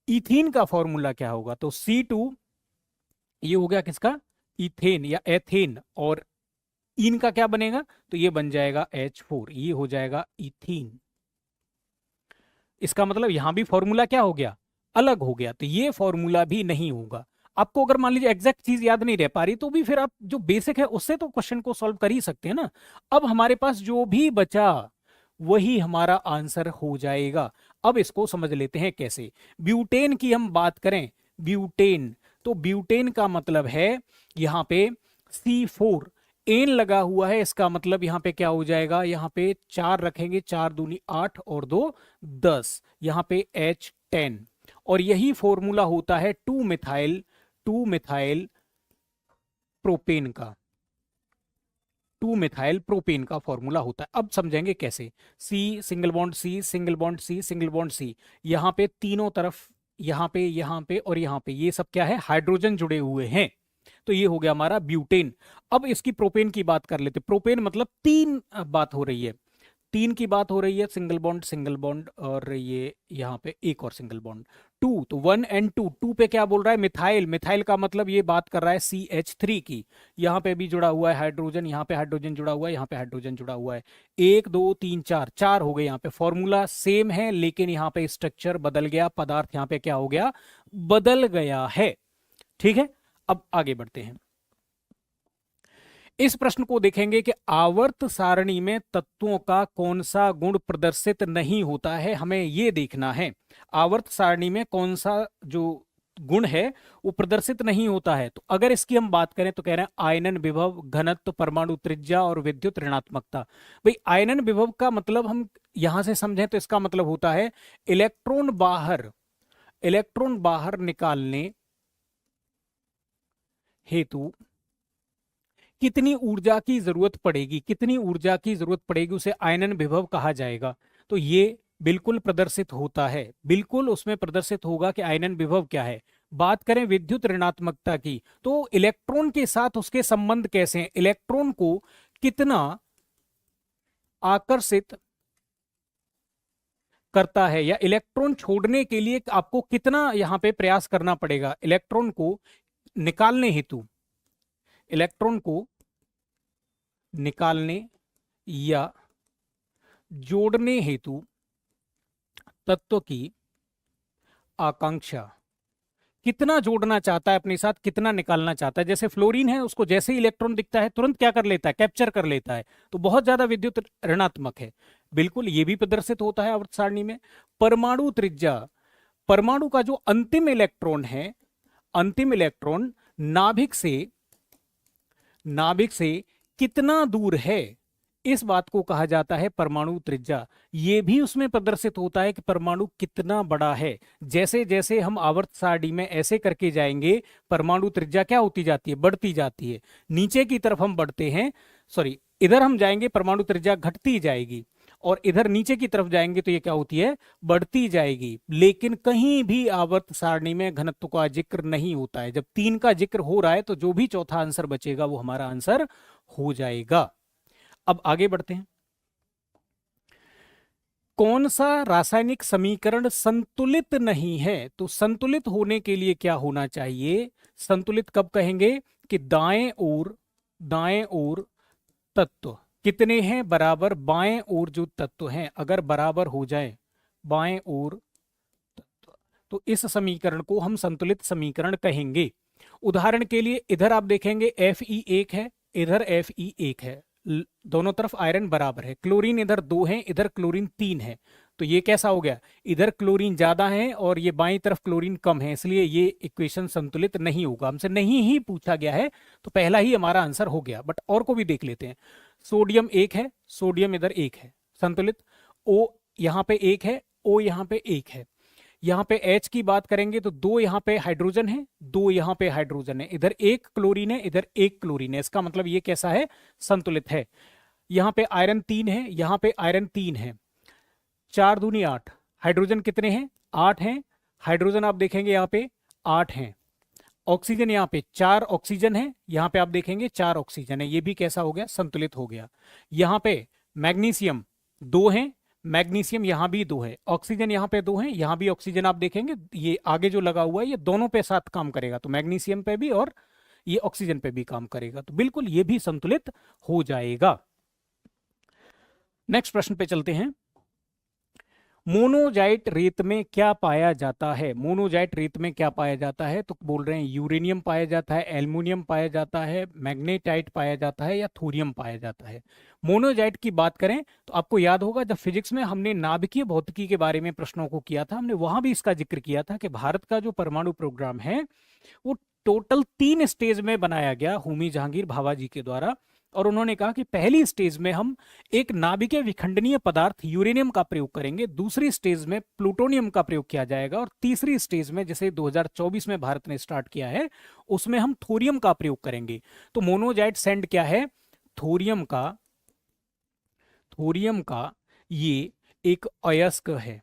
इथीन का फॉर्मूला क्या होगा तो C2, ये हो गया किसका? इथेन या एथेन, और इन का क्या बनेगा तो ये बन जाएगा H4, ये हो जाएगा इथीन। इसका मतलब यहां भी फॉर्मूला क्या हो गया? अलग हो गया, तो ये फॉर्मूला भी नहीं होगा। आपको अगर मान लीजिए एग्जैक्ट चीज याद नहीं रह पा रही तो भी फिर आप जो बेसिक है उससे तो क्वेश्चन को सॉल्व कर ही सकते हैं ना। अब हमारे पास जो भी बचा वही हमारा आंसर हो जाएगा। अब इसको समझ लेते हैं कैसे। ब्यूटेन की हम बात करें, ब्यूटेन, तो ब्यूटेन का मतलब है यहां पे C4 एन लगा हुआ है, इसका मतलब यहां पे क्या हो जाएगा, यहां पे 4 रखेंगे, 4 दूनी 8 और 2 10, यहां पे H10, और यही फॉर्मूला होता है 2 मिथाइल प्रोपेन का, 2 मिथाइल प्रोपेन का फॉर्मूला होता है। अब समझेंगे कैसे। C single bond C single bond C single bond C, यहां पे तीनों तरफ, यहां पे और यहां पे, ये सब क्या है? हाइड्रोजन जुड़े हुए हैं, तो ये हो गया हमारा ब्यूटेन। अब इसकी प्रोपेन की बात कर लेते। प्रोपेन मतलब तीन बात हो रही है, तीन की बात हो रही है, सिंगल बॉन्ड और ये यहाँ पे एक और सिंगल बॉन्ड। टू, तो 1 एंड 2, 2 पे क्या बोल रहा है? मिथाइल, मिथाइल का मतलब ये बात कर रहा है CH3 की, यहाँ पे भी जुड़ा हुआ है हाइड्रोजन, यहाँ पे हाइड्रोजन जुड़ा हुआ है, यहाँ पे हाइड्रोजन जुड़ा हुआ है। 1 2 3 4, 4 हो गए। यहाँ पे फॉर्मूला सेम है लेकिन यहाँ पे स्ट्रक्चर बदल गया, पदार्थ यहाँ पे क्या हो गया? बदल गया है। ठीक है, अब आगे बढ़ते हैं। इस प्रश्न को देखेंगे कि आवर्त सारणी में तत्वों का कौन सा गुण प्रदर्शित नहीं होता है, हमें यह देखना है। आवर्त सारणी में कौन सा जो गुण है वो प्रदर्शित नहीं होता है। तो अगर इसकी हम बात करें तो कह रहे हैं आयनन विभव, घनत्व, परमाणु त्रिज्या और विद्युत ऋणात्मकता। भाई आयनन विभव का मतलब हम यहां से समझें तो इसका मतलब होता है इलेक्ट्रॉन बाहर निकालने हेतु कितनी ऊर्जा की जरूरत पड़ेगी, कितनी ऊर्जा की जरूरत पड़ेगी, उसे आयनन विभव कहा जाएगा। तो ये बिल्कुल प्रदर्शित होता है, बिल्कुल उसमें प्रदर्शित होगा कि आयनन विभव क्या है। बात करें विद्युत ऋणात्मकता की तो इलेक्ट्रॉन के साथ उसके संबंध कैसे हैं, इलेक्ट्रॉन को कितना आकर्षित करता है या इलेक्ट्रॉन छोड़ने के लिए आपको कितना यहां पे प्रयास करना पड़ेगा। इलेक्ट्रॉन को निकालने हेतु, इलेक्ट्रॉन को निकालने या जोड़ने हेतु तत्व की आकांक्षा, कितना जोड़ना चाहता है अपने साथ, कितना निकालना चाहता है। जैसे फ्लोरीन है, उसको जैसे ही इलेक्ट्रॉन दिखता है तुरंत क्या कर लेता है? कैप्चर कर लेता है, तो बहुत ज्यादा विद्युत ऋणात्मक है। बिल्कुल ये भी प्रदर्शित होता है आवर्त सारणी में। परमाणु त्रिज्या, परमाणु का जो अंतिम इलेक्ट्रॉन है, अंतिम इलेक्ट्रॉन नाभिक से कितना दूर है, इस बात को कहा जाता है परमाणु त्रिज्या। ये भी उसमें प्रदर्शित होता है कि परमाणु कितना बड़ा है। जैसे जैसे हम आवर्त सारणी में ऐसे करके जाएंगे, परमाणु त्रिज्या क्या होती जाती है, बढ़ती जाती है। नीचे की तरफ हम बढ़ते हैं, सॉरी इधर हम जाएंगे, परमाणु त्रिज्या घटती जाएगी, और इधर नीचे की तरफ जाएंगे तो ये क्या होती है, बढ़ती जाएगी। लेकिन कहीं भी आवर्त सारणी में घनत्व का जिक्र नहीं होता है। जब 3 का जिक्र हो रहा है तो जो भी चौथा आंसर बचेगा वो हमारा आंसर हो जाएगा। अब आगे बढ़ते हैं। कौन सा रासायनिक समीकरण संतुलित नहीं है? तो संतुलित होने के लिए क्या होना चाहिए? संतुलित कब कहेंगे कि दाएं ओर तत्व कितने हैं, बराबर बाएं ओर जो तत्व हैं अगर बराबर हो जाए बाएं ओर तत्व, तो इस समीकरण को हम संतुलित समीकरण कहेंगे। उदाहरण के लिए इधर आप देखेंगे Fe1 है, इधर Fe1 है, दोनों तरफ आयरन बराबर है। क्लोरीन इधर 2 है, इधर क्लोरीन 3 है, तो ये कैसा हो गया, इधर क्लोरीन ज्यादा है और ये बाईं तरफ क्लोरीन कम है, इसलिए ये इक्वेशन संतुलित नहीं होगा। हमसे नहीं ही पूछा गया है तो पहला ही हमारा आंसर हो गया। बट और को भी देख लेते हैं। सोडियम 1 है, सोडियम इधर 1 है, संतुलित। O यहाँ पे 1 है, O यहाँ पे 1 है। यहाँ पे H की बात करेंगे तो 2 यहाँ पे हाइड्रोजन है, 2 यहाँ पे हाइड्रोजन है, इधर 1 क्लोरीन है, इधर 1 क्लोरीन है। इसका मतलब ये कैसा है, संतुलित है। यहाँ पे आयरन 3 है, यहाँ पे आयरन 3 है, 4 दूनी 8। हाइड्रोजन कितने हैं, 8 हैं। हाइड्रोजन आप देखेंगे यहाँ पे 8 हैं। ऑक्सीजन यहाँ पे 4 ऑक्सीजन है, यहाँ पे आप देखेंगे 4 ऑक्सीजन है, ये भी कैसा हो गया, संतुलित हो गया। यहाँ पे मैग्नीशियम 2 है, मैग्नीशियम यहाँ भी 2 है, ऑक्सीजन यहाँ पे 2 है, यहाँ भी ऑक्सीजन आप देखेंगे, ये आगे जो लगा हुआ है ये दोनों पे साथ काम करेगा, तो मैग्नीशियम पे भी और ये ऑक्सीजन पे भी काम करेगा, तो बिल्कुल ये भी संतुलित हो जाएगा। नेक्स्ट प्रश्न पे चलते हैं। मोनोजाइट रेत में क्या पाया जाता है? मोनोजाइट रेत में क्या पाया जाता है? तो बोल रहे हैं यूरेनियम पाया जाता है, एल्युमिनियम पाया जाता है, मैग्नेटाइट पाया जाता है, या थोरियम पाया जाता है। मोनोजाइट की बात करें तो आपको याद होगा जब फिजिक्स में हमने नाभिकीय भौतिकी के बारे में प्रश्नों को किया था, हमने वहां भी इसका जिक्र किया था कि भारत का जो परमाणु प्रोग्राम है वो टोटल 3 स्टेज में बनाया गया होमी जहांगीर भाभा जी के द्वारा। और उन्होंने कहा कि पहली स्टेज में हम एक नाभिकीय विखंडनीय पदार्थ यूरेनियम का प्रयोग करेंगे, दूसरी स्टेज में प्लूटोनियम का प्रयोग किया जाएगा, और तीसरी स्टेज में जिसे 2024 में भारत ने स्टार्ट किया है उसमें हम थोरियम का प्रयोग करेंगे। तो मोनोजाइट सैंड क्या है, थोरियम का ये एक अयस्क है।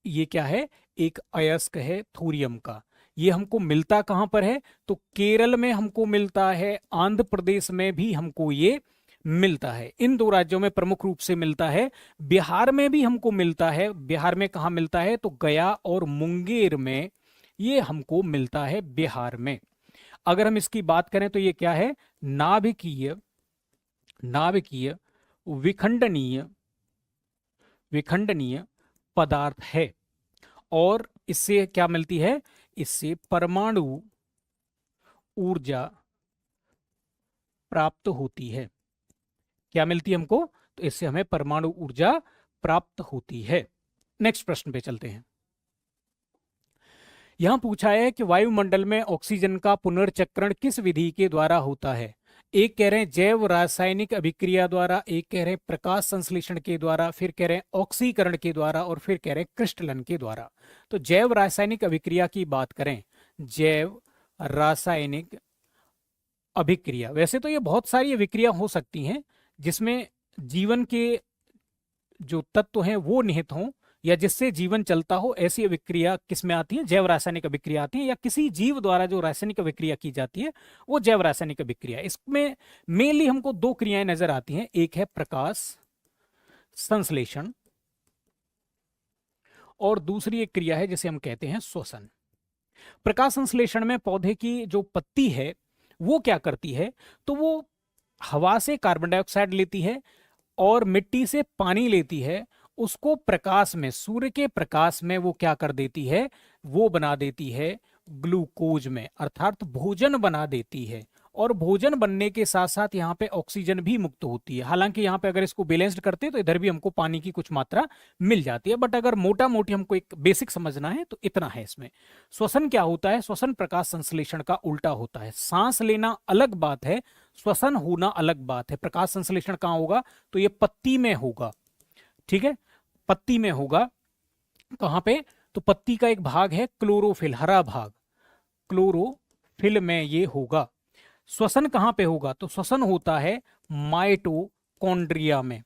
ये क्या है, एक अयस्क है थोरियम का। ये हमको मिलता कहां पर है, तो केरल में हमको मिलता है, आंध्र प्रदेश में भी हमको ये मिलता है। इन 2 राज्यों में प्रमुख रूप से मिलता है। बिहार में भी हमको मिलता है। बिहार में कहां मिलता है, तो गया और मुंगेर में ये हमको मिलता है, बिहार में। अगर हम इसकी बात करें तो ये क्या है, नाभिकीय विखंडनीय पदार्थ है। और इससे क्या मिलती है, इससे परमाणु ऊर्जा प्राप्त होती है। क्या मिलती है हमको, तो इससे हमें परमाणु ऊर्जा प्राप्त होती है। नेक्स्ट प्रश्न पे चलते हैं। यहां पूछा है कि वायुमंडल में ऑक्सीजन का पुनर्चक्रण किस विधि के द्वारा होता है? एक कह रहे हैं जैव रासायनिक अभिक्रिया द्वारा, एक कह रहे हैं प्रकाश संश्लेषण के द्वारा, फिर कह रहे हैं ऑक्सीकरण के द्वारा, और फिर कह रहे हैं क्रिस्टलन के द्वारा। तो जैव रासायनिक अभिक्रिया की बात करें, जैव रासायनिक अभिक्रिया, वैसे तो ये बहुत सारी अभिक्रिया हो सकती हैं जिसमें जीवन के जो तत्व हैं वो निहित हों या जिससे जीवन चलता हो, ऐसी अभिक्रिया किसमें आती है, जैव रासायनिक अभिक्रिया आती है, या किसी जीव द्वारा जो रासायनिक अभिक्रिया की जाती है वो जैव रासायनिक अभिक्रिया। इसमें मेनली हमको 2 क्रियाएं नजर आती हैं, एक है प्रकाश संश्लेषण और दूसरी एक क्रिया है जिसे हम कहते हैं श्वसन। प्रकाश संश्लेषण में पौधे की जो पत्ती है वो क्या करती है, तो वो हवा से कार्बन डाइऑक्साइड लेती है और मिट्टी से पानी लेती है, उसको प्रकाश में, सूर्य के प्रकाश में वो क्या कर देती है, वो बना देती है ग्लूकोज में, अर्थात भोजन बना देती है। और भोजन बनने के साथ साथ यहाँ पे ऑक्सीजन भी मुक्त होती है। हालांकि यहाँ पे अगर इसको बैलेंस्ड करते हैं तो इधर भी हमको पानी की कुछ मात्रा मिल जाती है, बट अगर मोटा मोटी हमको एक बेसिक समझना है तो इतना है इसमें। श्वसन क्या होता है? श्वसन प्रकाश संश्लेषण का उल्टा होता है। सांस लेना अलग बात है, श्वसन होना अलग बात है। प्रकाश संश्लेषण कहाँ होगा? तो ये पत्ती में होगा, ठीक है, पत्ती में होगा। कहां पे? तो पत्ती का एक भाग है क्लोरोफिल, हरा भाग, क्लोरोफिल में ये होगा। श्वसन कहां पे होगा? तो श्वसन होता है माइटोकॉन्ड्रिया में।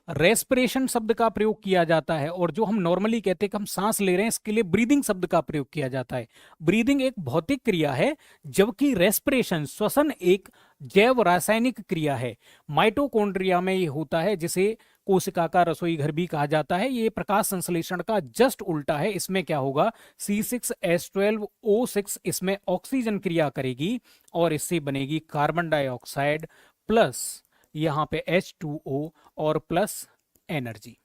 रेस्पिरेशन शब्द का प्रयोग किया जाता है, और जो हम नॉर्मली कहते हैं कि हम सांस ले रहे हैं, इसके लिए ब्रीदिंग शब्द का प्रयोग किया जाता है। ब्रीदिंग एक भौतिक क्रिया है, जबकि रेस्पिरेशन, श्वसन, एक जैव रासायनिक क्रिया है। माइटोकॉन्ड्रिया में ये होता है, जिसे कोशिका का रसोई घर भी कहा जाता है। ये प्रकाश संश्लेषण का जस्ट उल्टा है। इसमें क्या होगा? C6H12O6, इसमें ऑक्सीजन क्रिया करेगी और इससे बनेगी कार्बन डाइऑक्साइड प्लस यहां पे H2O और प्लस एनर्जी।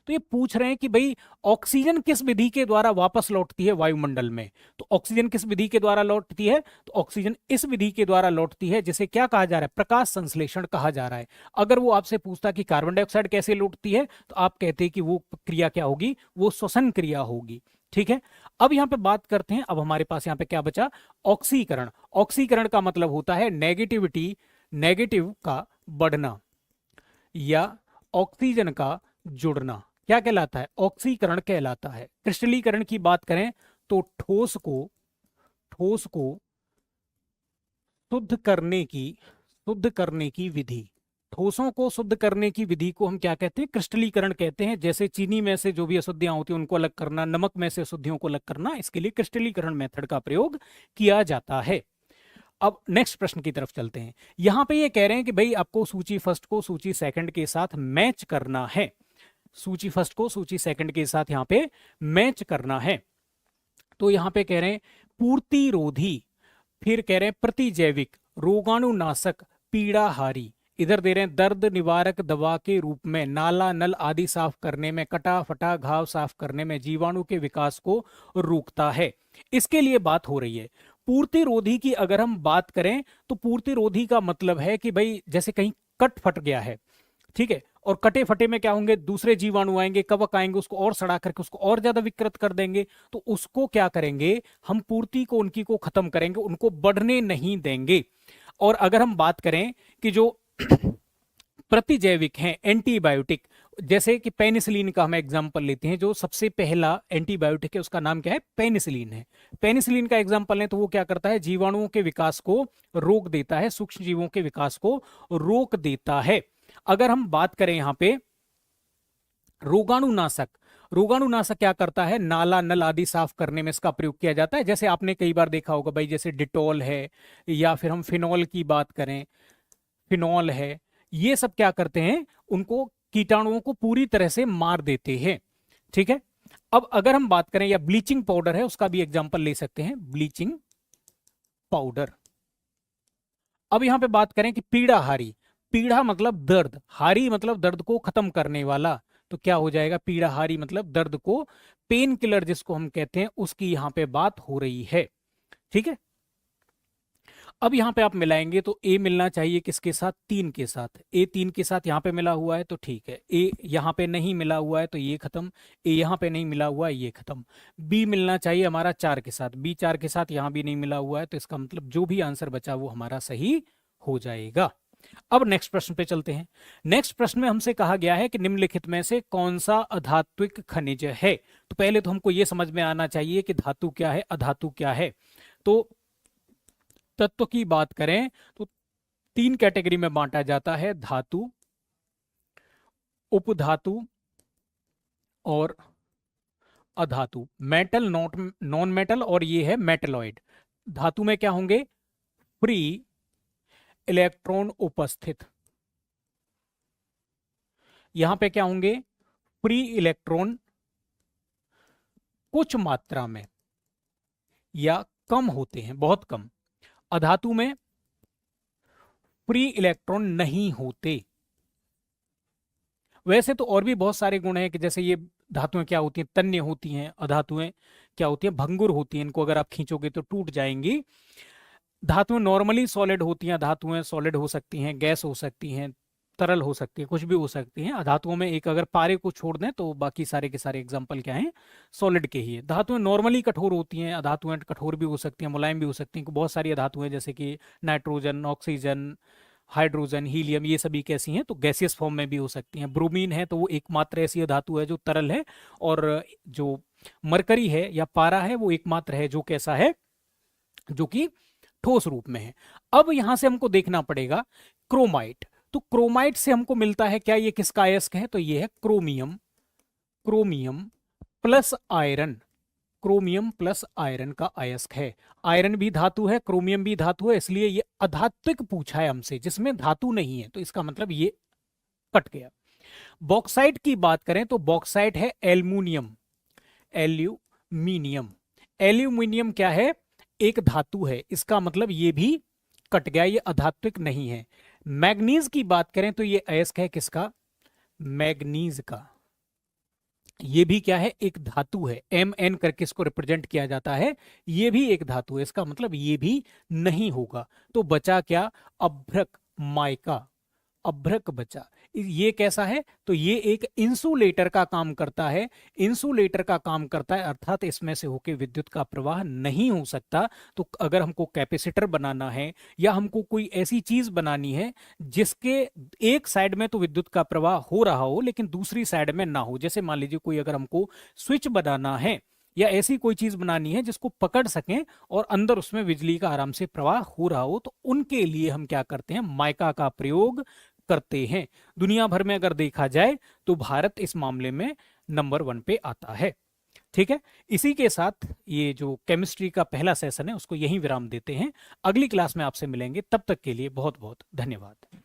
तो ये पूछ रहे हैं कि भाई ऑक्सीजन किस विधि के द्वारा वापस लौटती है वायुमंडल में? तो ऑक्सीजन किस विधि के द्वारा लौटती है? तो ऑक्सीजन इस विधि के द्वारा लौटती है, जिसे क्या कहा जा रहा है? प्रकाश संश्लेषण कहा जा रहा है। अगर वो आपसे पूछता कि कार्बन डाइऑक्साइड कैसे लौटती है, तो आप कहते हैं कि वो क्रिया क्या होगी? वो श्वसन क्रिया होगी, ठीक है। अब यहां पे बात करते हैं, अब हमारे पास यहां पे क्या बचा? ऑक्सीकरण। ऑक्सीकरण का मतलब होता है नेगेटिविटी, नेगेटिव का बढ़ना या ऑक्सीजन का जुड़ना। क्या कहलाता है? ऑक्सीकरण कहलाता है। क्रिस्टलीकरण की बात करें तो ठोस को शुद्ध करने की विधि, ठोसों को शुद्ध करने की विधि को हम क्या कहते हैं? क्रिस्टलीकरण कहते हैं। जैसे चीनी में से जो भी अशुद्धियां होती हैं उनको अलग करना, नमक में से अशुद्धियों को अलग करना, इसके लिए क्रिस्टलीकरण मेथड का प्रयोग किया जाता है। अब नेक्स्ट प्रश्न की तरफ चलते हैं। यहां पे ये कह रहे हैं कि भाई आपको सूची फर्स्ट को सूची सेकंड के साथ मैच करना है। सूची फर्स्ट को सूची सेकंड के साथ यहां पे मैच करना है। तो यहां पे कह रहे हैं पूर्तिरोधी, फिर कह रहे हैं प्रतिजैविक, रोगाणुनाशक, पीड़ाहारी, इधर दे रहे हैं दर्द निवारक दवा के रूप में, नाला नल आदि साफ करने में, कटा फटा घाव साफ करने में, जीवाणु के विकास को रोकता है। इसके लिए बात हो रही है। पूर्तिरोधी की अगर हम बात करें तो पूर्तिरोधी का मतलब है कि भाई जैसे कहीं कट फट गया है, ठीक है, और कटे फटे में क्या होंगे? दूसरे जीवाणु आएंगे, कवक आएंगे, उसको और सड़ा करके उसको और ज्यादा विकृत कर देंगे। तो उसको क्या करेंगे? हम पूर्ति को, उनकी को खत्म करेंगे, उनको बढ़ने नहीं देंगे। और अगर हम बात करें कि जो प्रतिजैविक हैं, एंटीबायोटिक, जैसे कि पेनिसिलिन का हम एग्जांपल लेते हैं, जो सबसे पहला एंटीबायोटिक है उसका नाम क्या है? पेनिसिलिन है। पेनिसिलिन का एग्जांपल लें तो वो क्या करता है? जीवाणुओं के विकास को रोक देता है, सूक्ष्म जीवों के विकास को रोक देता है। अगर हम बात करें यहां पे रोगाणुनाशक, रोगाणुनाशक क्या करता है? नाला नल आदि साफ करने में इसका प्रयोग किया जाता है। जैसे आपने कई बार देखा होगा भाई, जैसे डिटॉल है, या फिर हम फिनॉल की बात करें, फिनॉल है, ये सब क्या करते हैं? उनको, कीटाणुओं को पूरी तरह से मार देते हैं, ठीक है। अब अगर हम बात करें, या ब्लीचिंग पाउडर है, उसका भी एग्जांपल ले सकते हैं, ब्लीचिंग पाउडर। अब यहां पे बात करें कि पीड़ाहारी, पीड़ा मतलब दर्द, हारी मतलब दर्द को खत्म करने वाला, तो क्या हो जाएगा? पीड़ाहारी मतलब दर्द को, पेन किलर जिसको हम कहते हैं, उसकी यहां पे बात हो रही है, ठीक है। अब यहां पे आप मिलाएंगे तो ए मिलना चाहिए किसके साथ? 3 के साथ। ए 3 के साथ यहां पे मिला हुआ है तो ठीक है। ए यहां पे नहीं मिला हुआ है तो ये खत्म। ए यहां पे नहीं मिला हुआ है, ये खत्म। बी मिलना चाहिए हमारा 4 के साथ। बी 4 के साथ यहां भी नहीं मिला हुआ है, तो इसका मतलब जो भी आंसर बचा वो हमारा सही हो जाएगा। अब नेक्स्ट प्रश्न पे चलते हैं। नेक्स्ट प्रश्न में हमसे कहा गया है कि निम्नलिखित में से कौन सा अधात्विक खनिज है? तो पहले तो हमको यह समझ में आना चाहिए कि धातु क्या है, अधातु क्या है। तो तत्व की बात करें तो 3 कैटेगरी में बांटा जाता है: धातु, उपधातु और अधातु। मेटल, नॉन मेटल, और ये है मेटलॉइड। धातु में क्या होंगे? फ्री इलेक्ट्रॉन उपस्थित, यहां पे क्या होंगे? फ्री इलेक्ट्रॉन कुछ मात्रा में या कम होते हैं, बहुत कम। अधातु में फ्री इलेक्ट्रॉन नहीं होते। वैसे तो और भी बहुत सारे गुण हैं कि जैसे ये धातुएं क्या होती हैं? तन्य होती हैं। अधातुएं क्या होती हैं? भंगुर होती हैं। इनको अगर आप खींचोगे तो टूट जाएंगी। धातुएं नॉर्मली सॉलिड होती हैं, धातुएं सॉलिड हो सकती हैं, गैस हो सकती हैं, तरल हो सकती है, कुछ भी हो सकती हैं। धातुओं में एक अगर पारे को छोड़ दें तो बाकी सारे के सारे एग्जाम्पल क्या हैं, सॉलिड के ही है। धातुएं नॉर्मली कठोर होती हैं, धातुएं कठोर भी हो सकती हैं, मुलायम भी हो सकती हैं। बहुत सारी धातुएं जैसे कि नाइट्रोजन, ऑक्सीजन, हाइड्रोजन, हीलियम, ये सभी कैसी हैं, तो गैसियस फॉर्म में भी हो सकती हैं। ब्रोमीन है तो वो एकमात्र ऐसी धातु है जो तरल है, और जो मरकरी है या पारा है वो एकमात्र है जो कैसा है, जो कि ठोस रूप में है। अब यहां से हमको देखना पड़ेगा क्रोमाइट। तो क्रोमाइट से हमको मिलता है क्या, ये किसका अयस्क है, तो ये है chromium. Chromium plus iron, chromium plus iron का अयस्क है। आयरन भी धातु है, क्रोमियम भी धातु है, इसलिए ये अधात्विक पूछा है हमसे, जिसमें धातु नहीं है, तो इसका मतलब ये कट गया। बॉक्साइट की बात करें तो बॉक्साइट है एल्यूमिनियम, एल्यूमिनियम। एल्यूमिनियम क्या है, एक धातु है, इसका मतलब ये भी कट गया, ये अधात्विक नहीं है। मैग्नीज की बात करें तो ये अयस्क है किसका, मैग्नीज का। ये भी क्या है, एक धातु है, एम एन करके इसको रिप्रेजेंट किया जाता है, ये भी एक धातु है, इसका मतलब ये भी नहीं होगा। तो बचा क्या, अभ्रक माइका, अभ्रक बचा। ये कैसा है, तो ये एक इंसुलेटर का काम करता है, इंसुलेटर का काम करता है, अर्थात इसमें से होके विद्युत का प्रवाह नहीं हो सकता। तो अगर हमको कैपेसिटर बनाना है या हमको कोई ऐसी चीज बनानी है जिसके एक साइड में तो विद्युत का प्रवाह हो रहा हो लेकिन दूसरी साइड में ना हो, जैसे मान लीजिए कोई अगर हमको स्विच बनाना है या ऐसी कोई चीज बनानी है जिसको पकड़ सकें और अंदर उसमें बिजली का आराम से प्रवाह हो रहा हो, तो उनके लिए हम क्या करते हैं, माइका का प्रयोग करते हैं। दुनिया भर में अगर देखा जाए तो भारत इस मामले में नंबर 1 पे आता है। ठीक है, इसी के साथ ये जो केमिस्ट्री का पहला सेशन है उसको यहीं विराम देते हैं। अगली क्लास में आपसे मिलेंगे, तब तक के लिए बहुत बहुत धन्यवाद।